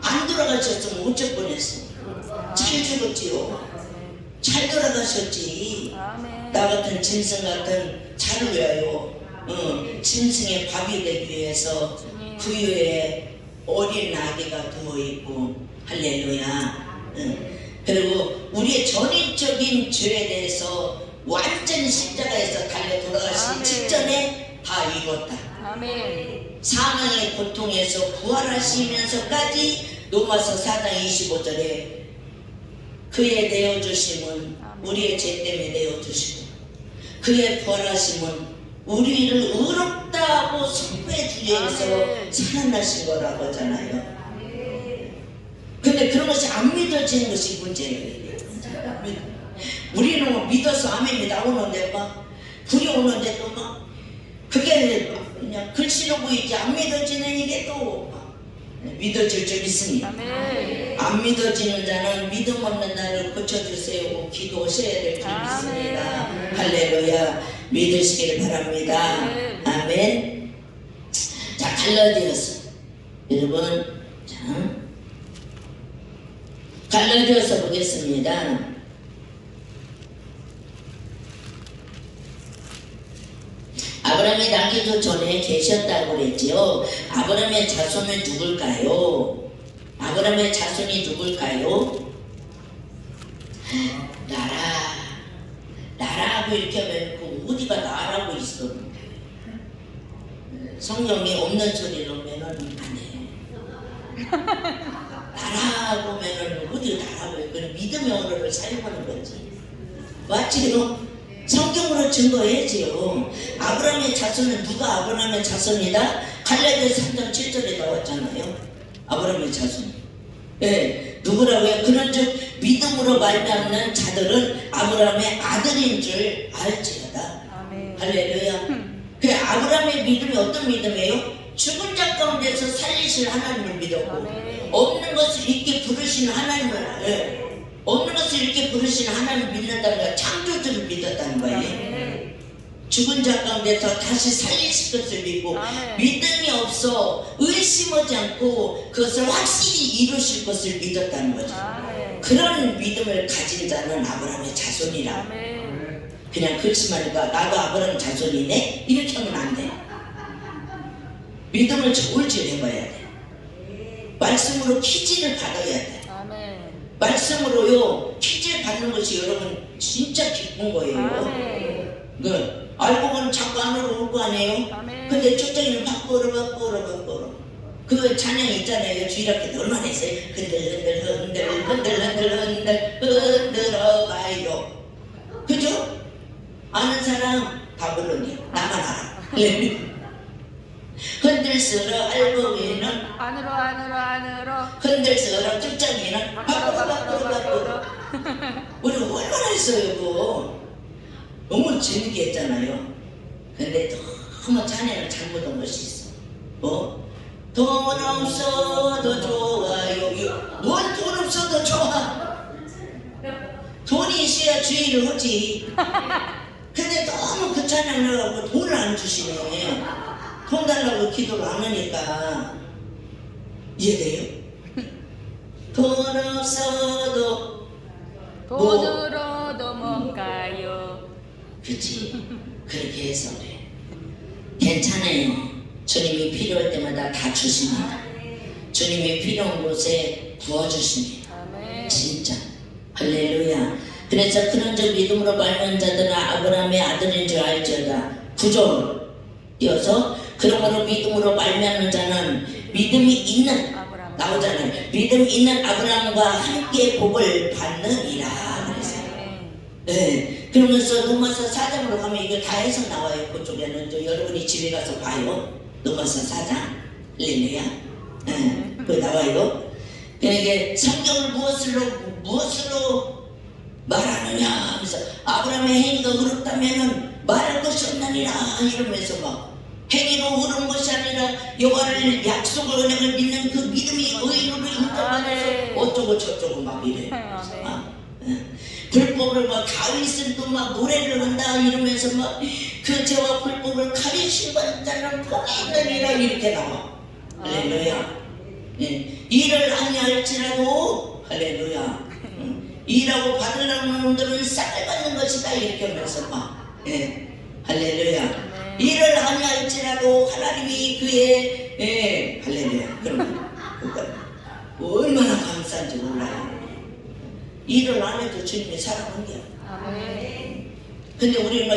안 돌아가셨으면 어쩔 뻔했어. 잘 죽었지요. 잘 돌아가셨지. 아멘. 나 같은 짐승 같은 자를 위하여 짐승의 밥이 되기 위해서 구유에 어린 아기가 누워있고 할렐루야. 그리고 우리의 전인적인 죄에 대해서 완전히 십자가에서 달려 돌아가시기 아멘. 직전에 다 이뤘다. 아멘. 사망의 고통에서 부활하시면서까지 로마서 4장 25절에 그의 내어주심은 우리의 죄 때문에 내어주시고 그의 부활하심은 우리를 의롭다고 선포해 주기 위해서 살아나신 거라고 하잖아요. 근데 그런 것이 안 믿어지는 것이 문제예요. 우리는 믿어서 아멘이 나오는데 막 불이 오는데 또 막 그게 그냥 글씨로 보이지 안 믿어지는 이게 또 믿어질 줄 믿습니다. 아멘. 안 믿어지는 자는 믿음 없는 나를 고쳐주세요. 기도하셔야 될 줄 믿습니다. 할렐루야. 믿으시길 바랍니다. 아멘. 자, 갈라디아서 여러분, 자 갈라디아서 보겠습니다. 아브라함이 나기도 전에 계셨다고 그랬지요. 아브라함의 자손은 누굴까요? 아브라함의 자손이 누굴까요? 나라고 이렇게 하면 그 어디가 나라고 있어? 성경에 없는 소리를 하면은 안 해. 나라고 하면은 어디 나라고 해? 그건 믿음의 언어를 사용하는 거지. 맞지요? 성경으로 증거해야지요. 아브라함의 자손은 누가 아브라함의 자손이다? 갈라디아서 3장 7절에 나왔잖아요. 아브라함의 자손. 예, 누구라고요? 그런즉 믿음으로 말미암는 자들은 아브라함의 아들인 줄 알지어다. 아멘. 할렐루야. 그 아브라함의 믿음이 어떤 믿음이에요? 죽은 자 가운데서 살리실 하나님을 믿었고 아멘. 없는 것을 있게 부르시는 하나님을 없는 것을 이렇게 부르시는 하나님을 믿는다는 거야. 창조주를 믿었다는 거예요. 죽은 자 가운데서 다시 살리실 것을 믿고 아멘. 믿음이 없어 의심하지 않고 그것을 확실히 이루실 것을 믿었다는 거죠. 아멘. 그런 믿음을 가진 자는 아브라함의 자손이라. 아멘. 그냥 그렇지만니까 나도 아브라함 자손이네? 이렇게 하면 안 돼. 믿음을 저울질해봐야 돼. 말씀으로 퀴즈를 받아야 돼. 아멘. 말씀으로요 퀴즈를 받는 것이 여러분 진짜 기쁜 거예요. 아멘. 알고 보면 자꾸 안으로 올 거 아니에요? 아멘. 근데 쪽장이는 바꾸어라. 그 찬양 있잖아요. 주일학교 얼마나 했어요? 흔들어봐요. 그죠? 아는 사람 다 불렀네요. 나만 알아. 흔들스러 알고기는 안으로. 흔들스러 쪽장이는 바꾸어라. 우리 얼마나 했어요 그거. 너무 재밌게 했잖아요. 근데 너무 자네는 잘못한 것이 있어. 돈 없어도 좋아요. 뭘 돈 없어도 좋아? 돈이 있어야 주의를 하지. 근데 너무 그 찬양을 하고 돈을 안 주시네. 돈 달라고 기도를 안 하니까. 이해돼요? 돈 없어도 돈으로도 못 가요. 그치. 그렇게 해서 그래. 괜찮아요. 주님이 필요할 때마다 다 주십니다. 주님이 필요한 곳에 부어주십니다. 아멘. 진짜. 할렐루야. 그래서 그런즉 믿음으로 말하는 자들은 아브라함의 아들인 줄 알지어다. 9절 이어서 그러므로 믿음으로 말하는 자는 믿음이 있는 아브라함. 나오잖아요. 믿음 있는 아브라함과 함께 복을 받느니라. 그래서 네. 그러면서 로마서 4장으로 가면 이거 다 해서 나와요. 그쪽에는 또 여러분이 집에 가서 봐요. 로마서 4장. 할렐루야. 네. 그거 나와요. 그러니까 성경을 무엇으로 말하느냐 하면서 아브라함의 행위가 그렇다면은 말할 것이 없나니라 이러면서 막 행위로 흐른 것이 아니라 여호와를 약속을 은행을 믿는 그 믿음이 의인으로 인정하면서 어쩌고 저쩌고 막 이래. 불법을 막 다윗은 또 막 노래를 한다 이러면서 막 그 죄와 불법을 가리신 자는 복이 있느니라 이렇게 나와. 할렐루야. 예. 일을 아니할지라도 할렐루야. 일하고 받으려는 놈들은 싹을 받는 것이다 이렇게 하면서 막 예. 할렐루야. 일을 아니할지라도 하나님이 그의 할렐루야. 그럼 얼마나 감사한지 몰라요. 일을 안 해도 주님이 사랑한 게야. 아멘. 근데 우리는 막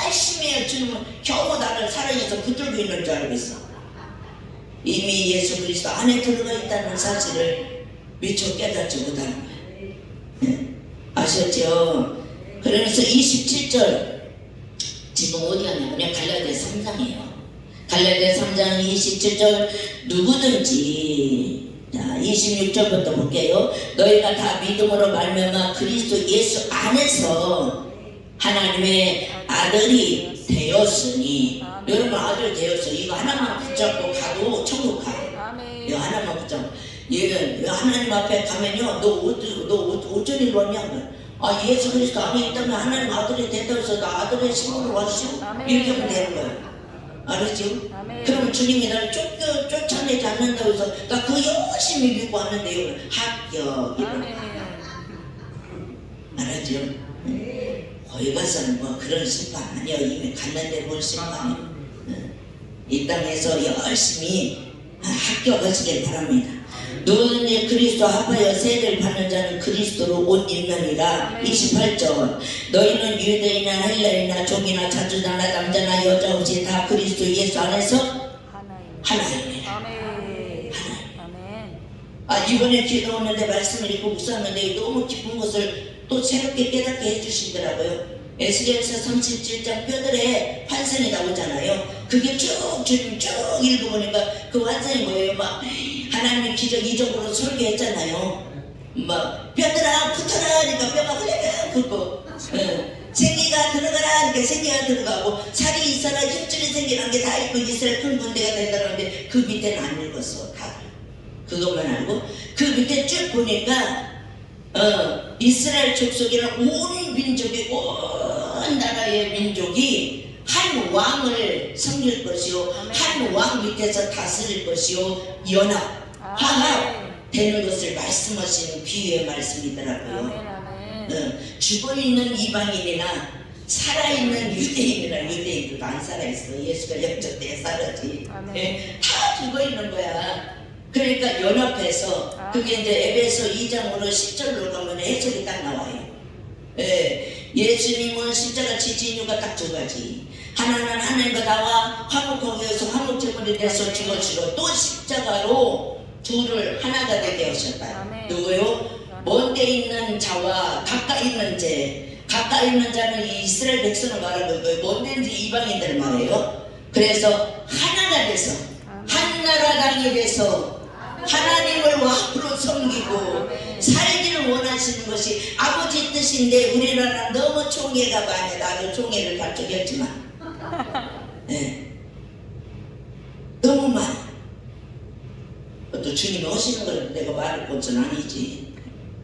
열심히 해 주님은 겨우 나를 사랑해서 붙들고 있는 줄 알고 있어. 이미 예수 그리스도 안에 들어가 있다는 사실을 미처 깨닫지 못하는 거야. 네. 아셨죠? 그러면서 27절 지금 어디 가냐면요 갈라디아 3장이에요. 갈라디아 3장 27절 누구든지 자 26절부터 볼게요. 너희가 다 믿음으로 말미암아 그리스도 예수 안에서 하나님의 아들이 되었으니 여러분 아들 되었어. 이거 하나만 붙잡고 가도 천국 가. 아멘. 이거 하나만 붙잡고 얘는 하나님 앞에 가면요 너 어쩌니 왔냐? 아 예수 그리스도 안에 있다면 하나님 아들이 된다고 해서 나 아들의 신분으로 왔어? 이렇게 하면 되는 거야. 알았죠? 아멘. 그러면 주님이 나를 쫓아내지 않는다고 해서 나 그거 열심히 믿고 왔는데요 합격 이런 아멘. 알았죠? 거기 가서는 뭐 그런 심판 아니야. 이미 갔는데 뭘 심판이야. 이 땅에서 열심히 합격하시길 바랍니다. 누구든지 그리스도 합하여 세례를 받는 자는 그리스도로 옷 입느니라. 28절 너희는 유대인이나 헬라인이나 종이나 자주나 남자나 여자 없이 다 그리스도 예수 안에서 하나님이라. 아멘. 아멘. 아 이번에 기도하는데 말씀을 읽고 묵상하는데 너무 기쁜 것을 또 새롭게 깨닫게 해주시더라고요. 에스겔서 37장 뼈들에 환상이 나오잖아요. 그게 쭉 읽어보니까 그 환상이 뭐예요? 막 하나님의 기적 이적으로 설계했잖아요. 막 뼈들아 붙어라 하니까 뼈가 흘려가 붙고 생기가 들어가라 하니까 생기가 들어가고 살이 있어라 힘줄이 생기는 게 다 있고 이스라엘 큰 군대가 된다는데 그 밑에는 안 읽었어. 다 그것만 알고 그 밑에 쭉 보니까 이스라엘 족속이란 온 민족이 온 나라의 민족이 한 왕을 섬길 것이요 한 왕 밑에서 다스릴 것이요 연합 화합 되는 것을 말씀하시는 비유의 말씀이더라고요. 죽어있는 이방인이나 살아있는 유대인이나 유대인들도 안 살아있어. 예수가 영적 때 살았지. 다 죽어있는 거야. 그러니까 연합해서 그게 이제 에베소 2장으로 10절로 가면 해석이 딱 나와요. 예수님은 십자가 지신 이유가 딱 두 가지. 하나는 하나님과 나와 화목하게해서 화목제물이 돼서 죽어지고 또 십자가로 둘을 하나가 되게 하셨다. 누구요? 먼데 있는 자와 가까이 있는 자. 가까이 있는 자는 이스라엘 백성을 말하는 거예요. 먼데 있는 이방인들 말이에요. 그래서 하나가 돼서 한 나라 당이 돼서 하나님을 왕으로 섬기고 살기를 원하시는 것이 아버지 뜻인데 우리나라는 너무 총애가 많이 나도 총애를 가르쳤지만 너무 많아. 또 주님이 오시는 걸 내가 말할 것은 아니지.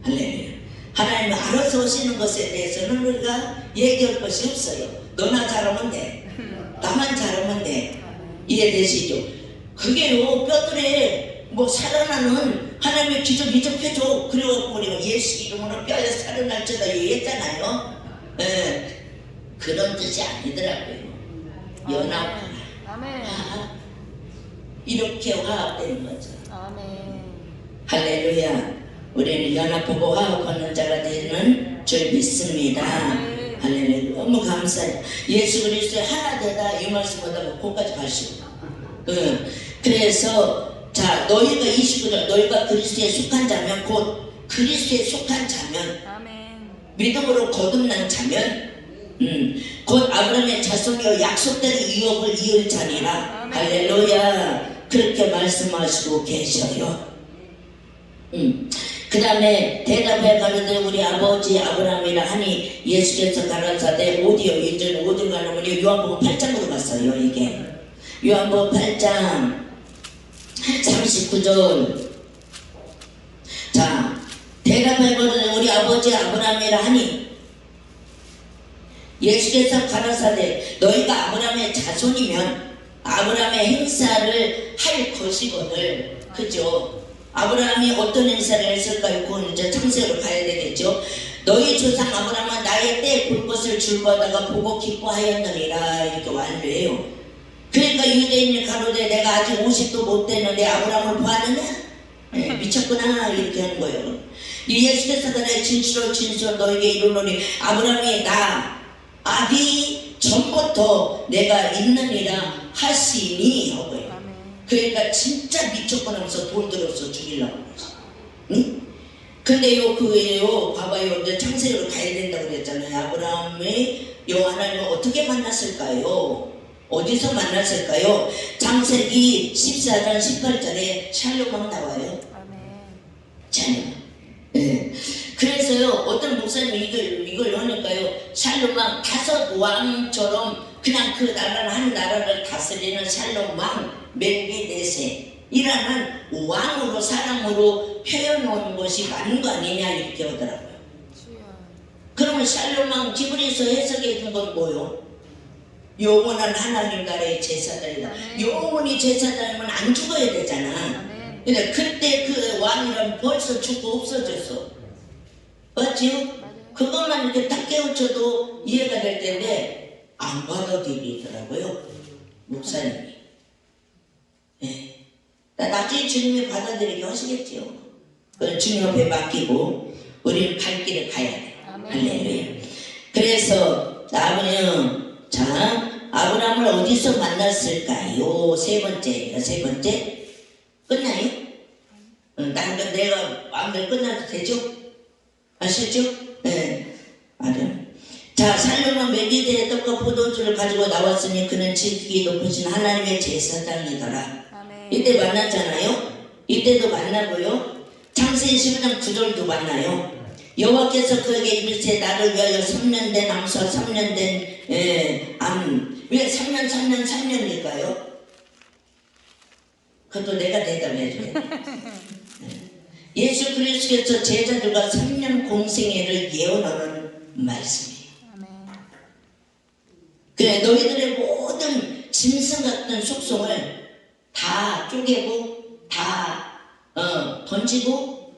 할렐루야. 하나님이 알아서 오시는 것에 대해서는 우리가 얘기할 것이 없어요. 너나 잘하면 돼. 나만 잘하면 돼. 이해되시죠? 그게요 뼈들에 뭐 살아나는 하나님의 기적 이적해줘. 그리고 우리가 예수 이름으로 뼈에 살아날지다 얘기했잖아요. 그런 뜻이 아니더라고요. 연합 이렇게 화합되는 거죠. 할렐루야. 우리는 연합하고 화합하는 자가 되는 줄 믿습니다. 할렐루야. 너무 감사해요. 예수 그리스도의 하나 되다 이 말씀보다 거기까지 가시고. 그래서 자 너희가 29절 너희가 그리스도에 속한 자면 곧 그리스도에 속한 자면 믿음으로 거듭난 자면 곧 아브라함의 자손이여 약속대로 유업을 이을 자니라. 할렐루야. 그렇게 말씀하시고 계셔요. 그 다음에 대답해 가로되 우리 아버지 아브라함이라 하니 예수께서 가라사대 어디요? 이제 어디로 가냐면 요한복음 8장으로 갔어요. 이게 요한복음 8장 39절 자 대답해 가로되 우리 아버지 아브라함이라 하니 예수께서 가라사대 너희가 아브라함의 자손이면 아브라함의 행사를 할 것이거늘. 그죠? 아브라함이 어떤 행사를 했을까요? 그건 이제 창세기로 가야 되겠죠. 너희 조상 아브라함은 나의 때에 볼 것을 줄 거다가 보고 기뻐하였느니라. 이렇게 완료해요. 그러니까 유대인이 가로되 내가 아직 50도 못 되는데 아브라함을 보았느냐? 미쳤구나. 이렇게 하는 거예요. 예수께서 그래 진실로 너에게 이르노니 아브라함이 나 아비 전부터 내가 있느니라 하시니 하고요. 그러니까 진짜 미쳤구나 하면서 돈 들어서 죽이려고 그러지. 응? 근데요 그게요 봐봐요 이제 창세기로 가야 된다고 그랬잖아요. 아브라함이 요 하나님을 어떻게 만났을까요? 어디서 만났을까요? 창세기 14장 18절에 샬롬왕 나와요. 샬롬. 그래서요 어떤 목사님이 이걸 하니까요 샬롬왕 5왕처럼 그냥 그 나라를 한 나라를 다스리는 샬롬왕 멜기데sek이라는 왕으로 사람으로 표현한 것이 맞는 거 아니냐 이렇게 하더라고요. 그러면 샬롬왕 히브리서 해석해 준 건 뭐요? 영원한 하나님 나라의 제사장이다. 영원히 제사장이면 안 죽어야 되잖아. 근데 그때 그 왕이란 벌써 죽고 없어졌어. 맞지요? 그것만 이렇게 딱 깨우쳐도 이해가 될 텐데 안 받아들이더라고요 목사님이. 나중에 주님이 받아들이게 하시겠지요. 그건 주님 앞에 맡기고 우리는 갈 길을 가야 돼. 할렐루야. 그래서 아버님 자 아브라함을 어디서 만났을까요? 세 번째 끝나요? 내가 마음대로 끝나도 되죠? 아시죠? 네. 맞아요. 자, 살려면 멜기세덱의 떡과 포도주를 가지고 나왔으니 그는 지극히 높으신 하나님의 제사장이더라. 이때 만났잖아요. 이때도 만나고요. 창세기 15장 9절도 만나요. 여호와께서 그에게 이르시되 나를 위하여 3년 된 암소와 3년 된 암. 왜 3년일까요? 그것도 내가 대답해 줘야 돼. 예수 그리스도께서 제자들과 3년 공생애를 예언하는 말씀이에요. 아멘. 그래, 너희들의 모든 짐승 같은 속성을 다 쪼개고 다 던지고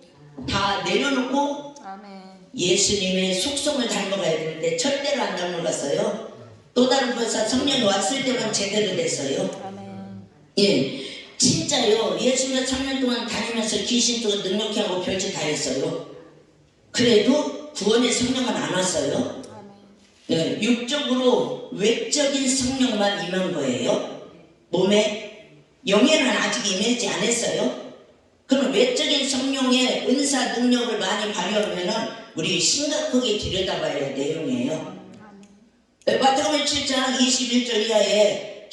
다 내려놓고 아멘. 예수님의 속성을 닮아가야 되는데 절대로 안 닮아갔어요. 또 다른 보혜사 성령 왔을 때만 제대로 됐어요. 아멘. 예, 진짜요. 예수님과 3년 동안 다니면서 귀신 쫓아 능력케 하고 별짓 다 했어요. 그래도 구원의 성령은 안 왔어요. 아멘. 예, 육적으로 외적인 성령만 임한 거예요. 몸에 영에는 아직 임하지 않았어요. 그럼 외적인 성령의 은사 능력을 많이 발휘하면은 우리 심각하게 들여다봐야 할 내용이에요. 마태복음 7장 21절 이하에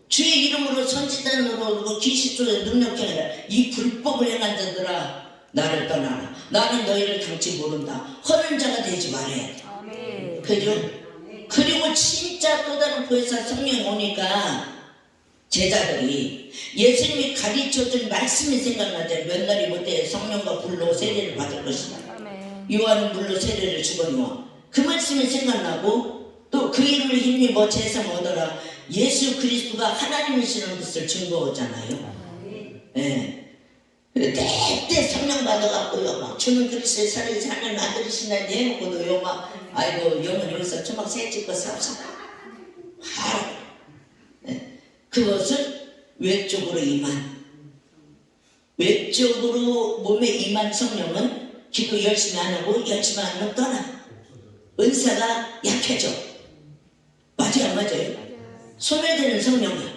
주의 이름으로 선지자로 귀신 쫓아 능력케 하라. 이 불법을 행한 자들아 나를 떠나라. 나는 너희를 당치 모른다. 허는 자가 되지 말아야 돼. 아멘. 그죠? 그리고 진짜 또 다른 보혜사 성령이 오니까 제자들이 예수님이 가르쳐준 말씀이 생각나죠. 몇 날이 못해 성령과 불로 세례를 받을 것이다. 아멘. 요한은 물로 세례를 주거니와 그 말씀이 생각나고 또 그 이름을 힘입어 제사 얻어라. 예수 그리스도가 하나님이시는 것을 증거하잖아요. 예. 그때 성령 받아갖고요 막 주는 그리스도의 살을 사는 아들이시나 해놓고도요 막 아이고 영은 여기서 주먹 새찍고 삽시다. 바로 예. 그것은 외적으로 임한 외적으로 몸에 임한 성령은 기도 열심히 안 하고 열심히 안 하면 떠나. 은사가 약해져. 맞아요 안 맞아요? 소멸되는 성령이야.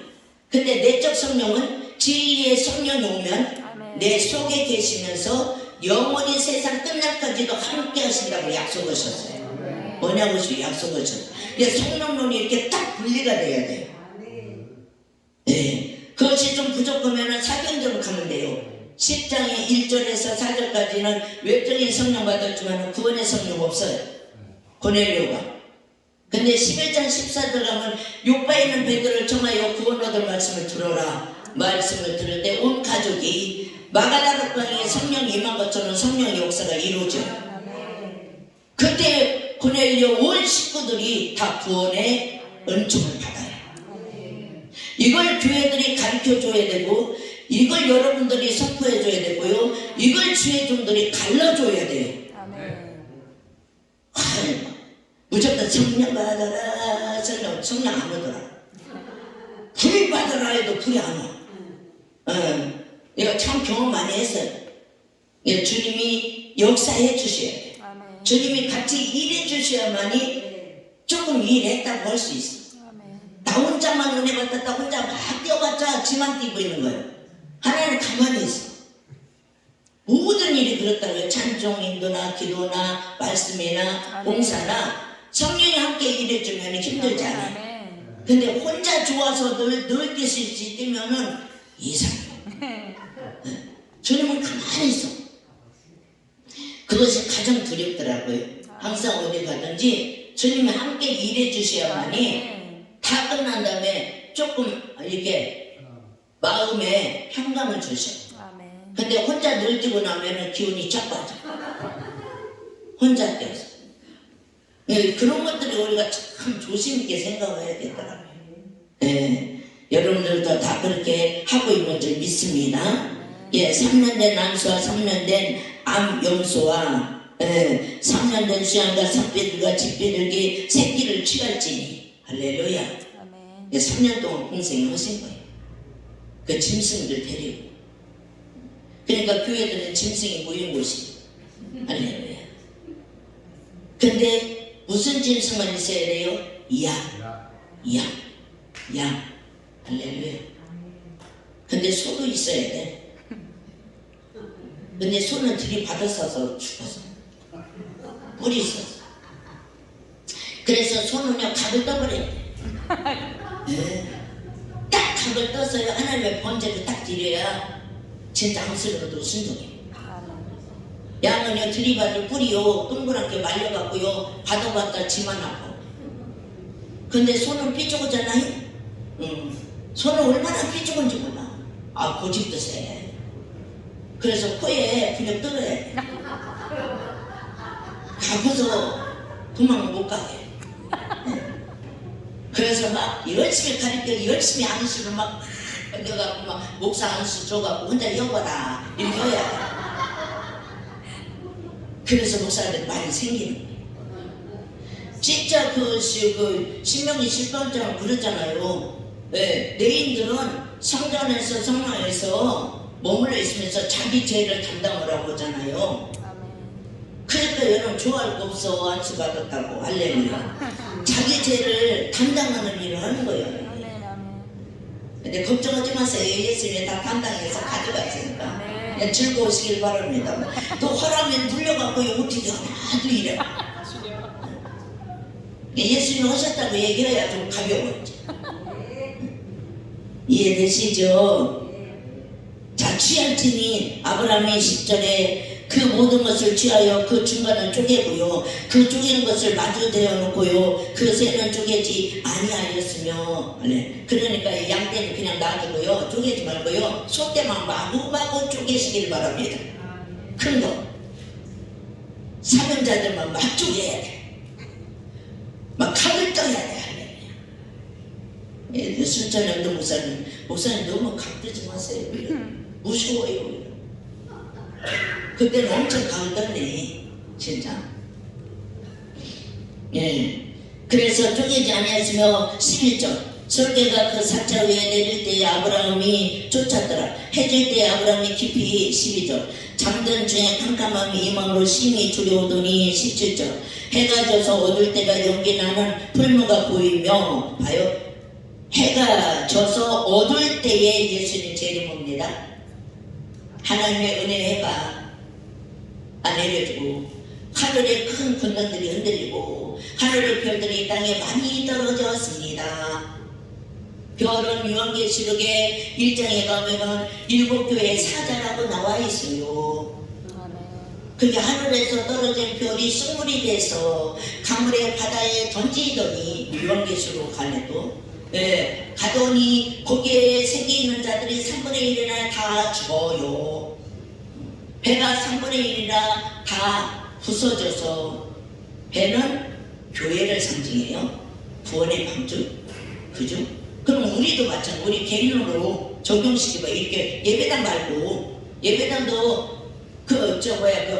근데 내적 성령은 진리의 성령이 오면 내 속에 계시면서 영원히 세상 끝날까지도 함께 하신다고 약속하셨어요. 뭐냐고 약속하셨어요. 성령론이 이렇게 딱 분리가 돼야 돼요. 네. 그것이 좀 부족하면 사경대로 가면 돼요. 10장의 1절에서 4절까지는 외적인 성령 받았지만 구원의 성령 없어요. 고넬료가. 근데 11장 14절 가면 요바에 있는 베드로를 청하여 구원 얻을 말씀을 들어라. 말씀을 들을 때 온 가족이 마가다라 방에 성령이 임한 것처럼 성령의 역사가 이루어져요. 그때 고넬료 온 식구들이 다 구원의 은총을 받아요. 이걸 교회들이 가르쳐줘야 되고 이걸 여러분들이 선포해줘야 되고요. 이걸 주의 종들이 갈라줘야 돼요. 무조건 성령 받아라. 성령 안 오더라. 불 받아라 해도 불이 안 와. 내가 참 경험 많이 했어요. 주님이 역사해 주셔야 돼요. 주님이 같이 일해 주셔야만이 조금 일했다고 할 수 있어. 나 혼자만 은혜 받았다 혼자 막 뛰어봤자 지만 뛰고 있는 거예요. 하나님 가만히 있어. 모든 일이 그렇다고요. 찬송, 인도나 기도나 말씀이나 봉사나 성령이 함께 일해주면 힘들지 않아요. 근데 혼자 좋아서 늘 뜻이 뛰면은 이상해요. 주님은 가만히 있어. 그것이 가장 두렵더라고요. 항상 어디 가든지 주님이 함께 일해 주셔야만이 다 끝난 다음에 조금 이렇게 마음에 평강을 주셔요. 근데 혼자 늘 뛰고 나면은 기운이 쫙 빠져. 혼자 뛰어서. 그런 것들이 우리가 참 조심 있게 생각해야 되더라고요. 여러분들도 다 그렇게 하고 있는 줄 믿습니다. 3년 된 암수와 3년 된 암염소와 3년 된 수양과 삭비들과 집비들기 새끼를 취할지니 할렐루야. 3년 동안 공생을 하신 거예요. 그 짐승들 데리고. 그러니까 교회들은 짐승이 모인 곳이 할렐루야. 근데 무슨 짐승만 있어야 돼요? 양. 할렐루야. 근데 소도 있어야 돼. 근데 소는 들이받았어서 죽었어. 뿔이 있었어. 그래서 소는요 각을 떠버려야 돼. 딱 각을 떠서요 하나님의 번제를 딱 드려야 진짜 암스러워도 순종해. 양은요 들이받을 뿔이요 동그랗게 말려갖고요 받아봤다 지만 아파. 근데 소는 삐죽었잖아요. 소는 얼마나 삐죽은지 몰라. 고집도 세. 그래서 코에 분명 뚫어야 돼. 가고서 도망 못 가게. 그래서 막 열심히 가르쳐 열심히 안수를 막 던져갖고 막 목사 안수 줘갖고 혼자 여봐라 이렇게 해야 돼. 그래서 목사들 많이 생기는 거예요. 진짜 그 신명기 10번장 그러잖아요. 네, 내인들은 성전에서 성막에서 머물러 있으면서 자기 죄를 담당을 하고 하잖아요. 그러니까 여러분 좋아할 거 없어. 안수 받았다고. 할렐루야. 자기 죄를 담당하는 일을 하는 거예요. 근데 걱정하지 마세요. 예수님이 다 담당해서 가져갔으니까 그냥 즐거우시길 바랍니다. 또 허라면 불려갖고 어떻게 하나도 이래. 예수님 오셨다고 얘기해야 좀 가벼웠지. 이해되시죠? 자, 취할지니 아브라함이 10절에 그 모든 것을 취하여 그 중간을 쪼개고요, 그 쪼개는 것을 마주 대어놓고요, 그 새는 쪼개지 아니하였으며. 그러니까 양떼는 그냥 놔두고요, 쪼개지 말고요, 소떼만 마구마구 쪼개시길 바랍니다. 큰 거 사명자들만 막 쪼개야 돼. 막 칼을 떠야 돼. 순천영도 목사님 너무 각 뜨지 마세요. 무서워요. 그때는 엄청 각 떴네 진짜. 예. 그래서 쪼개지 아니했으며 11절 설계가 그 사자 위에 내릴 때에 아브라함이 쫓았더라. 해질 때에 아브라함이 깊이. 12절 잠든 중에 깜깜함이 임함으로 심히 두려우더니. 17절 해가 져서 어두울 때가 연기 나는 풀무가 보이며. 봐요, 해가 져서 어두울 때에 예수님 재림옵니다. 하나님의 은혜의 해가 안 내려지고 하늘의 큰 군단들이 흔들리고 하늘의 별들이 땅에 많이 떨어졌습니다. 별은 요한계시록의 1장에 가면은 7교회의 사자라고 나와 있어요. 그게 하늘에서 떨어진 별이 숭물이 돼서 강물의 바다에 던지더니 요한계시록 안에도 가더니 거기에 생기있는 자들이 3분의 1이나 다 죽어요. 배가 3분의 1이나 다 부서져서, 배는 교회를 상징해요. 구원의 방주. 그죠? 그럼 우리도 마찬가지로 우리 개인으로 적용시키면 이렇게 예배당 말고, 예배당도 그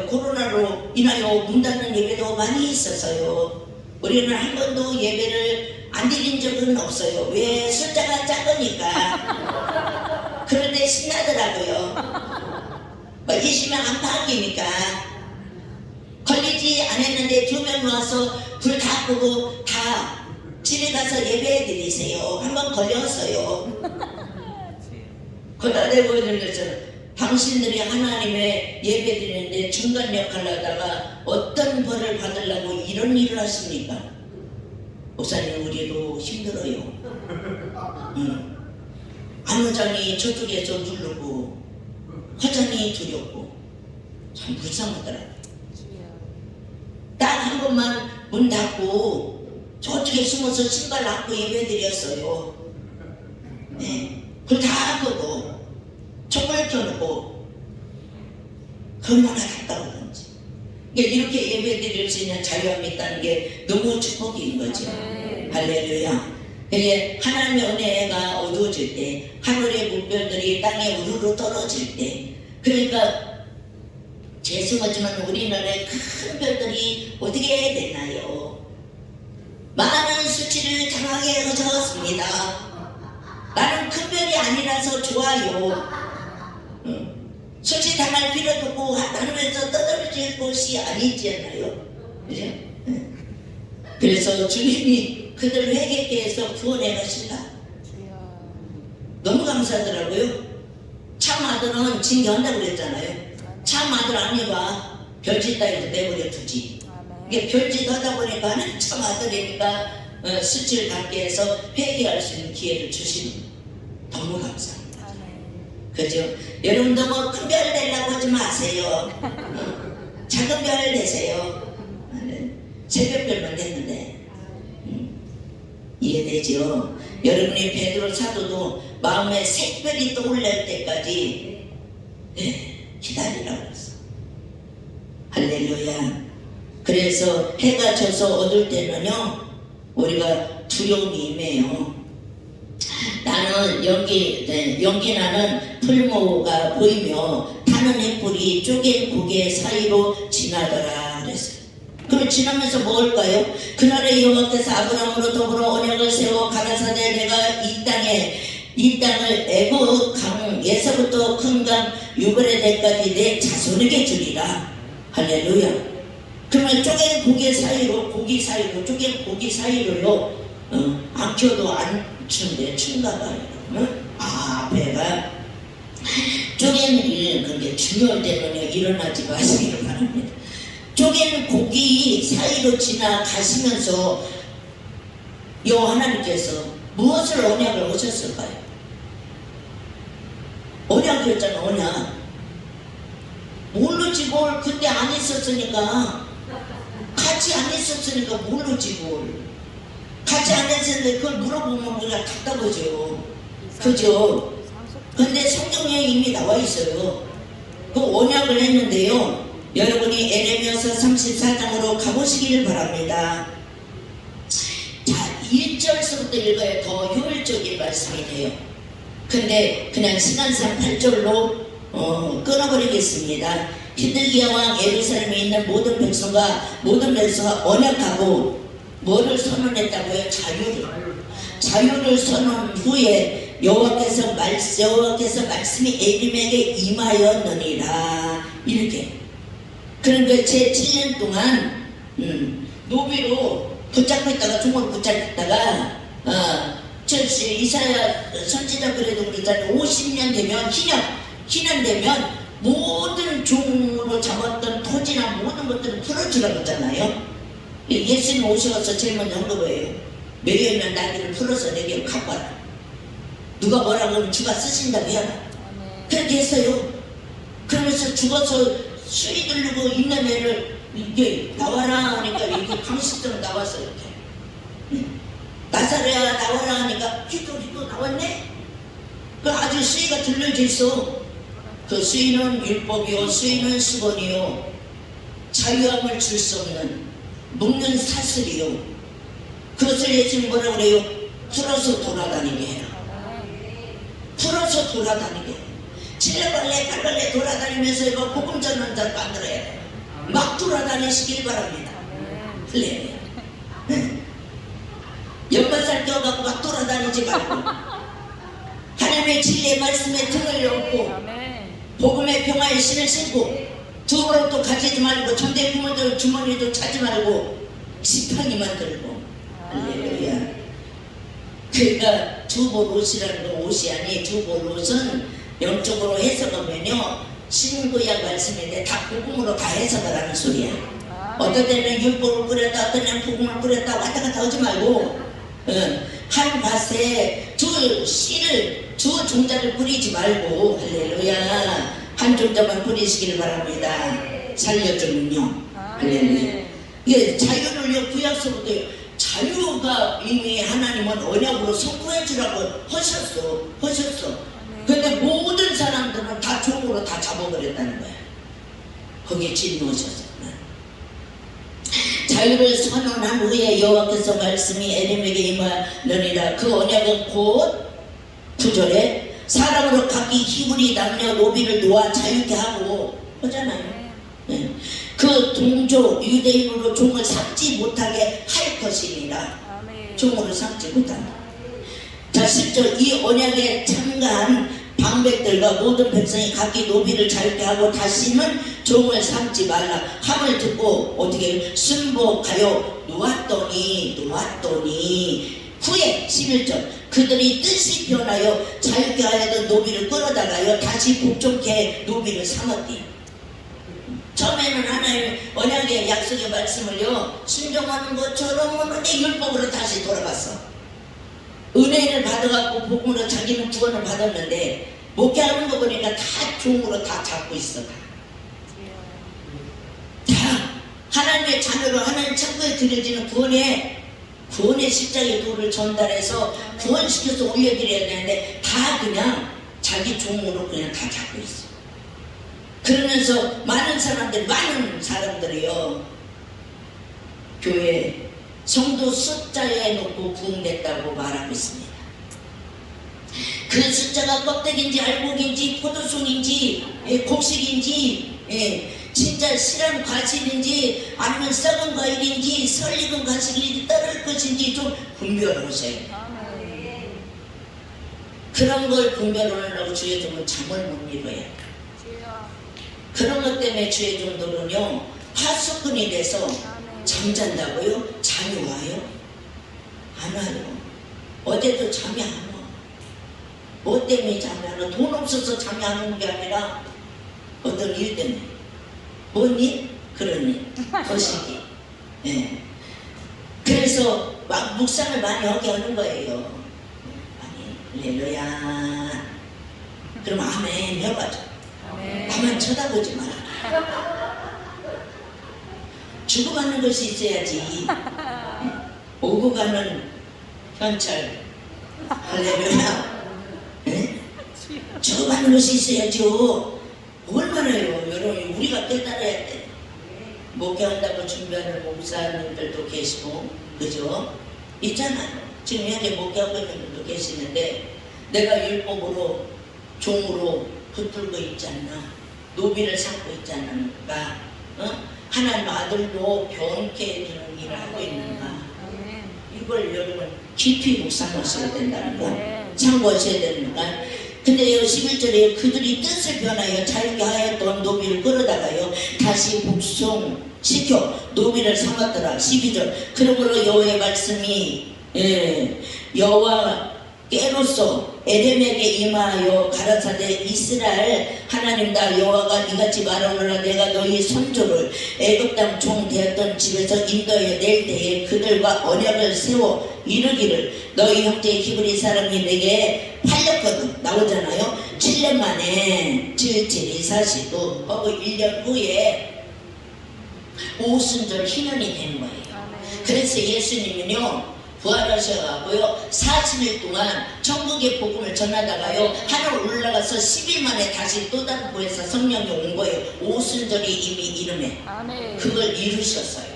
코로나로 인하여 문 닫는 예배도 많이 있었어요. 우리는 한 번도 예배를 안 드린 적은 없어요. 왜? 숫자가 작으니까. 그런데 신나더라고요. 20명 안팎이니까. 걸리지 않았는데 2명 와서 불 다 끄고 다 집에 가서 예배 드리세요. 한 번 걸렸어요. 그러다 내가 보여드렸잖아요. 당신들이 하나님의 예배 드리는데 중간 역할을 하다가 어떤 벌을 받으려고 이런 일을 하십니까? 목사님, 우리도 힘들어요. 안호장이 저쪽에서 누르고 화장이 두렵고 참 불쌍하더라고요. 딱 한 번만 문 닫고 저쪽에 숨어서 신발 놔고 예배 드렸어요. 네. 그걸 다 끄고 촛불 켜놓고 얼마나 답답하던지. 이렇게 예배 드릴 수 있는 자유함이 있다는 게 너무 축복인 거죠. 할렐루야. 하나님의 은혜가 어두워질 때, 하늘의 물결들이 땅에 우르르 떨어질 때, 그러니까 죄송하지만 우리나라의 큰 별들이 어떻게 되나요? 많은 수치를 당하게 하셨습니다. 나는 큰 별이 아니라서 좋아요. 수치 당할 필요도 없고 하늘에서 떠들어질 곳이 아니지 않나요? 그죠? 그래서 주님이 그들을 회개케 해서 구원해 가신다. 너무 감사하더라고요. 참 아들은 징계한다고 그랬잖아요. 참 아들 아니가 별짓 따위도 내버려 두지. 이게 별짓 하다 보니까 참 아들이니까 수치를 갖게 해서 회개할 수 있는 기회를 주시는, 너무 감사합니다. 그죠? 여러분도 뭐 큰 별 되려고 하지 마세요. 작은 별 되세요. 새벽별만 됐는데. 이해되죠? 여러분이 베드로 사도도 마음에 색별이 떠올릴 때까지 기다리라고 그랬어. 할렐루야. 그래서 해가 져서 어두울 때는요, 우리가 두려움이 임해요. 나는 연기 나는 풀무가 보이며 타는 햇불이 쪼갠 고개 사이로 지나더라 그랬어요. 그럼 지나면서 뭘까요? 그날의 여호와께서 아브라함으로 더불어 언약을 세워 가라사대 내가 이 땅을 애굽 강에서부터 큰 강 유브라데스까지 내 자손에게 주리라. 할렐루야. 그러면 쪼갠 고개 사이로 쪼갠 고기 사이로요, 안 켜도 안 추는데 춘가 봐요. 배가 쪼갠 그게 중요할 때는 일어나지 마시기를 바랍니다. 쪼갠 고기 사이로 지나가시면서 하나님께서 무엇을 언약을 하셨을까요? 언약이었잖아. 언약. 모르지 뭘. 그때 안 있었으니까, 같이 안 있었으니까 모르지 뭘. 같이 안 했었는데 그걸 물어보면 우리가 답답하죠. 그죠? 근데 성경에 이미 나와 있어요. 그 언약을 했는데요, 여러분이 에레미야서 34장으로 가보시기를 바랍니다. 자, 1절서부터 읽어야 더 효율적인 말씀이 돼요. 근데 그냥 시간상 8절로 끊어버리겠습니다. 히드기야 왕 예루살렘에 있는 모든 백성과 언약하고 뭐를 선언했다고요? 자유를 선언 후에 여호와께서 말씀이 에림에게 임하였느니라. 이렇게. 그러니까 제 7년 동안 노비로 붙잡고 있다가 종을 붙잡고 있다가 이사야 선지자 그래도 그랬잖아요. 50년 되면 희년 되면 모든 종으로 잡았던 토지나 모든 것들을 풀어주라고 했잖아요. 예수님 오셔서 제일 먼저 한 거예요. 매여있는 나귀를 풀어서 내게 갖고 와라. 누가 뭐라고 하면 주가 쓰신다고 해라. 그렇게 했어요. 그러면서 죽어서 수위 들르고 있는 애를 이게 나와라 하니까 이렇게 방식대로 나와서 이렇게 나사로야 나와라 하니까 휘도 나왔네? 그 아주 수위가 들려져 있어. 그 수위는 율법이요, 수위는 수건이요, 자유함을 줄 수 없는 묶는 사슬이요. 그것을 예수님 뭐라고 그래요? 풀어서 돌아다니게 해라. 풀어서 돌아다니게 해라. 칠레발레 돌아다니면서 이거 복음 전하는 자 만들어야 돼요. 막 돌아다니시길 바랍니다. 할렐루야. 연말살 껴갖고 막 돌아다니지 말고 하나님의 진리의 말씀에 등을 얹고 복음의 평화의 신을 신고 두 벌도 가지지 말고 전대부모들 주머니도 차지 말고 지팡이만 들고. 할렐루야. 그러니까 두벌 옷이라는 건 옷이 아니, 두벌 옷은 영적으로 해석하면요 신구약 말씀인데 다 복음으로 다 해석을 하는 소리야. 어떤 때는 율법을 뿌렸다, 어떤 때는 복음을 뿌렸다, 왔다 갔다 하지 말고 한 밭에 두 종자를 뿌리지 말고, 할렐루야, 한 종자만 뿌리시기를 바랍니다. 살려주면요. 할렐루야. 이게 자유를요, 구약서부터 자유가 이미 하나님은 언약으로 선포해 주라고 하셨어. 근데 모든 사람들은 다 종으로 다 잡아버렸다는 거야. 거기에 진노하셨어. 자유를 선언한 후에 여호와께서 말씀이 에림에게 임하느니라. 그 언약은 곧 9절에 사람으로 각기 히브리 남녀 노비를 놓아 자유케 하고 하잖아요. 그 동족 유대인으로 종을 삼지 못하게 할 것이니라. 종으로 삼지 못한다. 자, 10절 이 언약에 참가한 방백들과 모든 백성이 각기 노비를 자유케 하고 다시는 종을 삼지 말라 함을 듣고 어떻게 순복하여 놓았더니 후에 11절 그들이 뜻이 변하여 자유케 하려던 노비를 끌어다가요 다시 복종케 노비를 삼았대요. 처음에는 하나님 언약의 약속의 말씀을요 순종하는 것처럼 하는데 율법으로 다시 돌아갔어. 은혜를 받아갖고 복음으로 자기는 구원을 받았는데 목회하는 거 보니까 다 종으로 다 잡고 있어. 다 하나님의 자녀로 하나님 창고에 드려지는 구원의 십자가의 도를 전달해서 구원시켜서 올려드려야 되는데 다 그냥 자기 종으로 그냥 다 잡고 있어. 그러면서 많은 사람들이요 교회 성도 숫자에 놓고 부흥됐다고 말하고 있습니다. 그 숫자가 껍데기인지 알곡인지 포도송인지 곡식인지 진짜 실한 과실인지 아니면 썩은 과일인지 설익은 과실인지 떨을 것인지 좀 분별하세요. 그런 걸 분별하려고 주의 종은 잠을 못 이뤄요. 그런 것 때문에 주의 종들은요 파수꾼이 돼서 잠잔다고요? 잠이 와요? 안 와요. 어제도 잠이 안 와. 뭐 때문에 잠이 안 와? 돈 없어서 잠이 안 오는 게 아니라 어떤 일 때문에. 뭔 일? 그런 일. 거시기. 예. 그래서 막 묵상을 많이 하게 하는 거예요. 할렐루야. 그럼 아멘 해봐줘. 나만 쳐다보지 마라. 주고받는 것이 있어야지. 오고 가는 현찰. 할렐루야. 네? 주고받는 것이 있어야죠. 얼마나요? 여러분 우리가 깨달아야 돼. 목회한다고 준비하는 목사님들도 계시고 그죠? 있잖아요. 지금 현재 목회하고 있는 분도 계시는데 내가 율법으로 종으로 붙들고 있지 않나, 노비를 삼고 있지 않는가, 하나님 아들도 병케 해주는 일을 하고 있는가, 이걸 여러분 깊이 묵상하셔야 된다는 거, 참고하셔야 됩니다. 근데 11절에 그들이 뜻을 변하여 자유케 하였던 노비를 끌어다가요 다시 복종시켜 노비를 삼았더라. 12절 그러므로 여호와의 말씀이 여호와께로서 에덴에게 임하여 가라사대 이스라엘 하나님다 여호와가 이같이 말하노라 내가 너희 선조를 애굽 땅 종 되었던 집에서 인도하여 낼 때에 그들과 언약을 세워 이르기를 너희 형제 히브리 사람이 내게 팔렸거든 나오잖아요. 7년 만에 7, 40도 하고 1년 후에 오순절 희년이 되는 거예요. 그래서 예수님은요 부활하셔가고요 40일 동안 천국의 복음을 전하다가요 하늘 올라가서 10일 만에 다시 또 다른 부에서 성령이 온 거예요. 오순절이 이미 이름에 그걸 이루셨어요.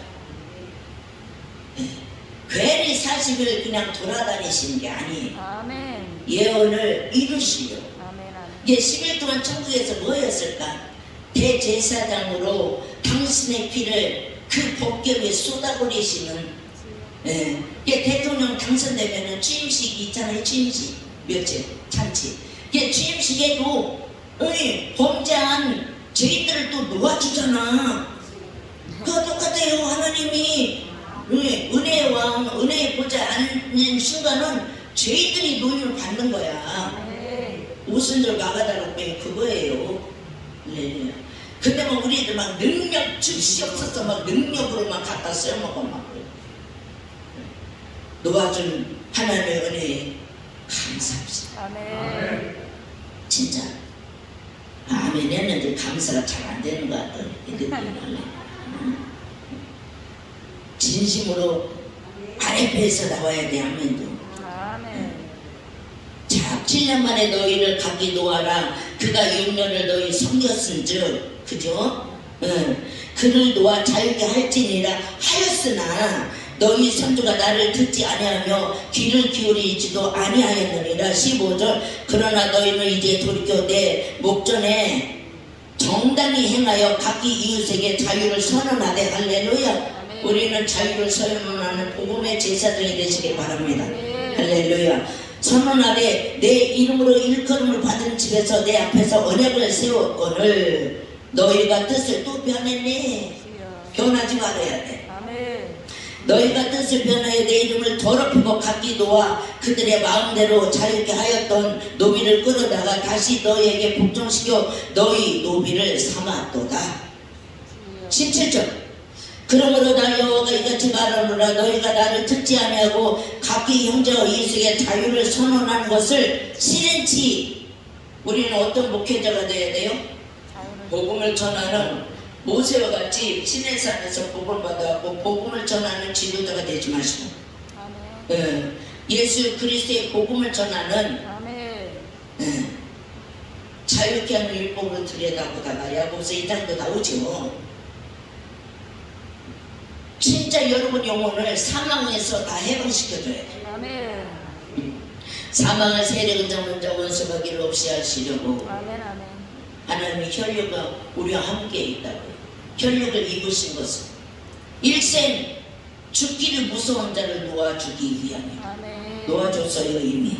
괜히 40일 그냥 돌아다니시는 게 아니에요. 예언을 이루시려. 이게 10일 동안 천국에서 뭐였을까? 대제사장으로 당신의 피를 그 법궤에 쏟아버리시는 이게 대통령 당선되면은 취임식이 있잖아요. 취임식 며칠 잔치. 이게 취임식에도 범죄한 죄인들을 또 놓아주잖아. 그거 똑같아요. 하나님이 은혜의 왕, 은혜의 보좌 앉는 순간은 죄인들이 노임을 받는 거야. 오순절 마가다라 빼 그거예요. 네. 근데 막 우리들 막 능력 즉시 없어서 막 능력으로만 갖다 써먹어 막 놓아준 하나님의 은혜에 감사합시다. 아멘. 진짜 아멘 했는데 감사가 잘 안 되는 것 같더라고요. 진심으로 아랫배에서 나와야 돼. 아멘도. 아멘. 자 7년 만에 너희를 각기 놓아라. 그가 6년을 너희 섬겼은즉 그죠? 그를 놓아 자유케 할지니라 하였으나 너희 선조가 나를 듣지 아니하며 귀를 기울이지도 아니하였느니라. 15절 그러나 너희는 이제 돌이켜 내 목전에 정당히 행하여 각기 이웃에게 자유를 선언하되 할렐루야. 우리는 자유를 선언하는 복음의 제사장이 되시길 바랍니다. 할렐루야. 선언하되 내 이름으로 일컬음을 받은 집에서 내 앞에서 언약을 세웠거늘 너희가 뜻을 또 변했네. 변하지 말아야 돼. 너희가 뜻을 변하여 내 이름을 더럽히고 각기 놓아 그들의 마음대로 자유케 하였던 노비를 끌어다가 다시 너희에게 복종시켜 너희 노비를 삼았도다. 17절 그러므로 나 여호와가 이같이 말하노라 너희가 나를 듣지 아니하고 각기 형제와 이웃에게 자유를 선언하는 것을 실행치. 우리는 어떤 목회자가 되어야 돼요? 복음을 전하는 모세와 같이 시내산에서 복음을 받아갖고 복음을 전하는 지도자가 되지 마시고 예수 그리스도의 복음을 전하는 자유케 하는 율법을 들여다보다가 야고보서 2장도 나오죠. 진짜 여러분 영혼을 사망에서 다 해방시켜줘야 돼. 아멘. 사망의 세력은 잡는 자 원수가 길 없이 하시려고 아멘. 아멘. 하나님이 혈육과 우리와 함께 있다고요. 혈육을 입으신 것은 일생 죽기를 무서운 자를 놓아주기 위함이요. 아멘. 놓아줬어요 이미.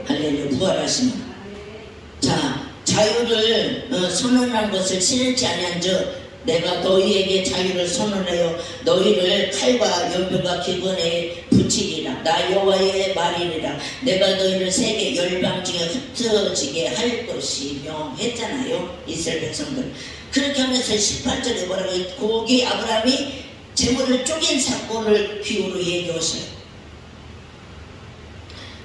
할렐루야. 부활하시면. 자, 자유를 선언한 것을 싫지 아니한즉 내가 너희에게 자유를 선언하여 너희를 칼과 연병과 기근에 붙이리라. 나 여호와의 말이니라. 내가 너희를 세계 열방 중에 흩어지게 할 것이며 했잖아요. 이스라엘 백성들. 그렇게 하면서 18절에 뭐라고 했 거기 아브라함이 재물을 쪼갠 사건을 비유로 얘기하셔요.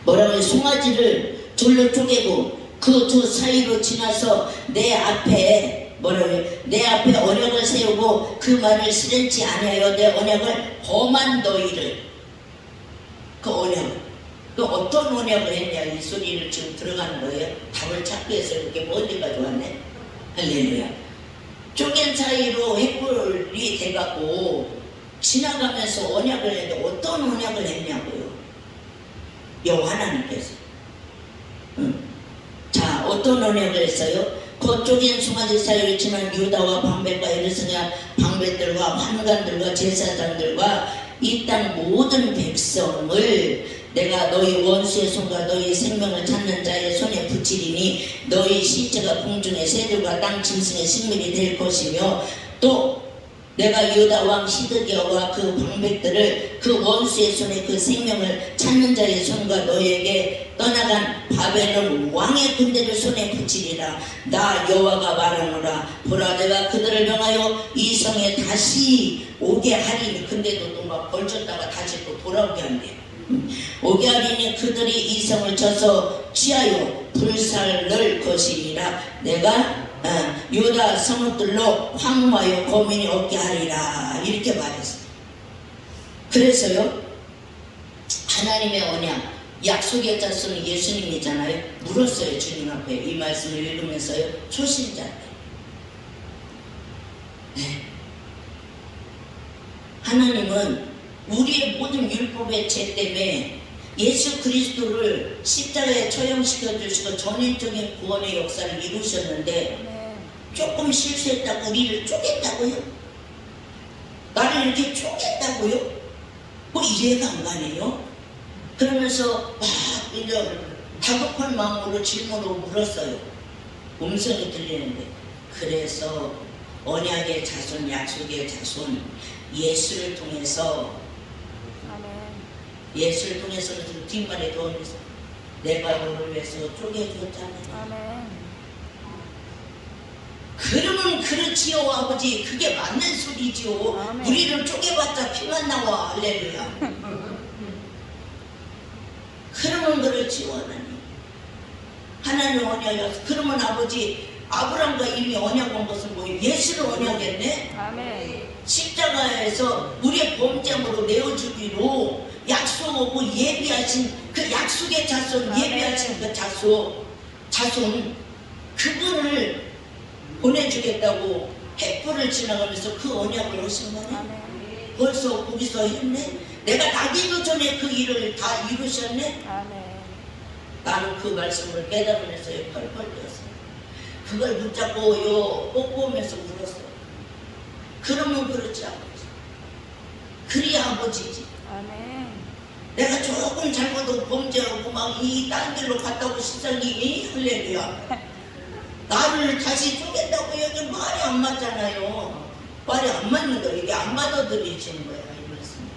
뭐라고 해요? 송아지를 둘로 쪼개고 그 두 사이로 지나서 내 앞에 뭐라고 해요? 내 앞에 언약을 세우고 그 말을 실현치 아니하여 내 언약을 범한 너희를 그 언약을 그 어떤 언약을 했냐 이 소리를 지금 들어가는 거예요. 답을 찾기 위해서 이렇게 멀리 가져왔네. 할렐루야. 쪼갠 사이로 횃불이 돼갖고 지나가면서 언약을 했는데 어떤 언약을 했냐고요. 여호와 하나님께서. 자, 어떤 언약을 했어요? 그쪽엔 송아지 사이를 지난 유다와 방백과 예루살렘 방백들과 환관들과 제사장들과 이 땅 모든 백성을 내가 너희 원수의 손과 너희 생명을 찾는 자의 손에 붙이리니 너희 시체가 공중의 새들과 땅 짐승의 식물이 될 것이며 또 내가 유다 왕 시드기야와 그 방백들을 그 원수의 손에 그 생명을 찾는 자의 손과 너희에게 떠나간 바벨론 왕의 군대를 손에 붙이리라. 나 여호와가 말하노라. 보라 내가 그들을 명하여 이 성에 다시 오게 하리니. 근데도 또 막 벌쳤다가 다시 또 돌아오게 한대. 오게 하리니 그들이 이 성을 쳐서 취하여 불살를 것이니라. 내가 유다 성읍들로 황무하여 거민이 없게 하리라. 이렇게 말했어요. 그래서요 하나님의 언약 약속의 자손은 예수님이잖아요. 물었어요 주님 앞에 이 말씀을 읽으면서요. 초신자인데 네. 하나님은 우리의 모든 율법의 죄 때문에 예수 그리스도를 십자가에 처형시켜 주시고 전인적인 구원의 역사를 이루셨는데 조금 실수했다고 우리를 쪼갰다고요? 나를 이렇게 쪼갰다고요? 뭐 이해가 안 가네요. 그러면서 막 이제 다급한 마음으로 질문으로 물었어요. 음성이 들리는데 그래서 언약의 자손 약속의 자손 예수를 통해서 예수를 통해서는 뒷말에 도움해서 내가 너를 위해서 쪼개줬잖아. 그러면 그렇지요 아버지. 그게 맞는 소리지요. 아멘. 우리를 쪼개봤자 피만 나와. 할렐루야. 그러면 그렇지요 하나님. 하나님 언약이었어. 그러면 아버지 아브람과 이미 언약한 것은 뭐예요? 예수를 언약했네. 아멘. 십자가에서 우리의 범죄물로 내어주기로 약속하고 예비하신 그 약속의 자손, 예비하신 그 자손 그분을 보내주겠다고 횃불을 지나가면서 그 언약을 하신 거네. 벌써 거기서 했네. 내가 나기도 전에 그 일을 다 이루셨네. 나는 그 말씀을 깨달으면서 펄펄 뛰었어요. 그걸 붙잡고 뽀뽀하면서 울었어요. 그러면 그렇지 아버지. 그리 아버지지. 내가 조금 잘못하고 범죄하고 막 이 딴 길로 갔다고 시장이 할렐루야. 나를 다시 쪼갠다고 여기 말이 안 맞잖아요. 말이 안 맞는 거. 이게 안 받아들이시는 거야 이 말씀.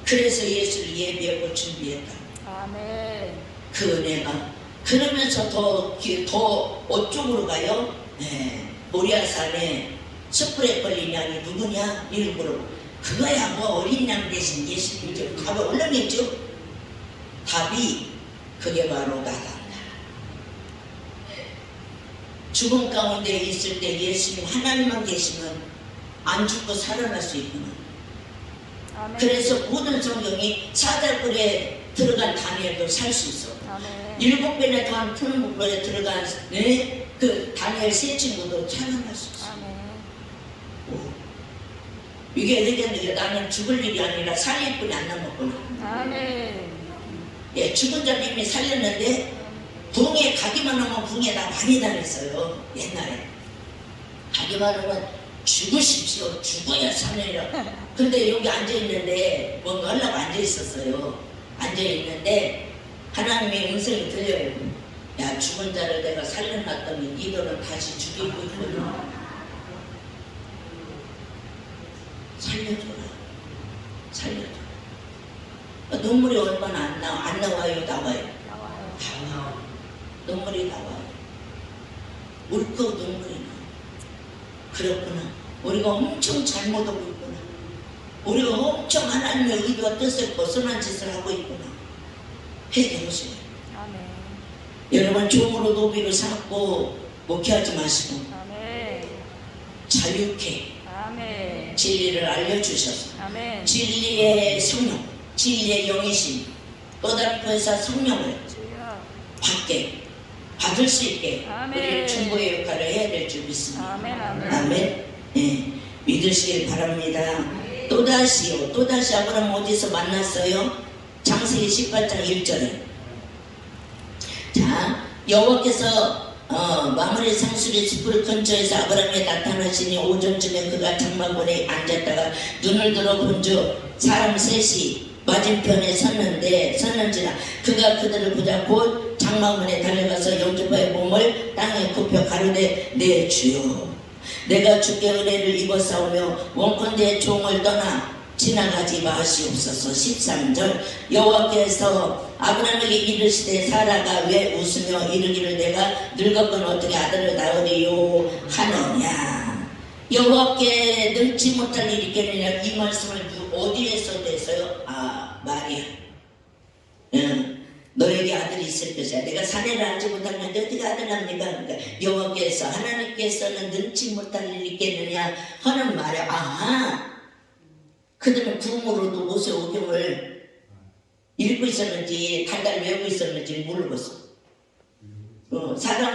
그래서 예수를 예비하고 준비했다. 그 은혜가. 그러면서 더 어쪽으로 가요? 모리아산에 숯불에 걸린 양이 누구냐? 이를 물어보고 그거야 뭐 어린 양 대신 예수님이죠. 답을 올려냈죠. 답이 그게 바로 나다. 죽음 가운데 있을 때 예수님 하나님만 계시면 안 죽고 살아날 수 있구나. 그래서 모든 성경이 사자굴에 들어간 다니엘도 살 수 있어. 아멘. 7배나 더한 푸른 물에 들어간 그 다니엘 세 친구도 찬양할 수 있어. 아멘. 이게 되겠는데 나는 죽을 일이 아니라 살릴 뿐이 안 남았구나. 아멘. 예, 죽은 자를 이미 살렸는데 붕에 가기만 하면 붕에다 많이 다녔어요. 옛날에 가기만 하면 죽으십시오. 죽어야 사느니라. 근데 여기 앉아있는데 뭔가 하려고 앉아있었어요. 앉아있는데 하나님의 음성이 들려요. 야, 죽은 자를 내가 살려놨더니 니들은 다시 죽이고 있거든. 살려줘라. 살려줘라. 눈물이 얼마나 안 나와요? 나와요? 나와요. 다 나와. 눈물이 나와요. 울컥 눈물이 나. 그렇구나. 우리가 엄청 잘못하고 있구나. 우리가 엄청 하나님의 의도와 뜻을 벗어난 짓을 하고 있구나. 회개하세요. 아멘. 여러분 종으로 노비를 삼고 목회하지 마시고 아멘. 자유케 아멘. 진리를 알려주셔서 아멘. 진리의 성령, 진리의 영이신 또 다른 부에서 성령을 주여. 받을 수 있게 아멘. 우리를 중보의 역할을 해야 될 줄 믿습니다. 아멘. 아멘. 아멘. 네, 믿으시길 바랍니다. 또다시 아브라함 어디서 만났어요? 창세기 18장 1절에 자, 여호와께서 마므레 상수리 숲을 근처에서 아브라함에 나타나시니 오전쯤에 그가 장막원에 앉았다가 눈을 들어 본즉 사람 셋이 맞은편에 섰는지라 그가 그들을 보자 곧 장막원에 달려가서 영접하여 몸을 땅에 굽혀 가로되 내 주여 내가 주께 은혜를 입었사오며 원컨대 종을 떠나 지나가지 마시옵소서. 13절 여호와께서 아브라함에게 이르시되 사라가 왜 웃으며 이르기를 내가 늙었건 어떻게 아들을 낳으리요 하느냐. 여호와께 늙지 못할 일이 있겠느냐. 이 말씀을 어디에서 냈어요? 마리아. 너에게 아들이 있을 것이야. 내가 사내를 알지 못하면 어떻게 아들 납니까? 그러니까 여호와께서 하나님께서는 늙지 못할 일이 있겠느냐 하는 말에 그들은 구음으로도 모세오경을 읽고 있었는지 달달 외우고 있었는지 모르겠어. 사람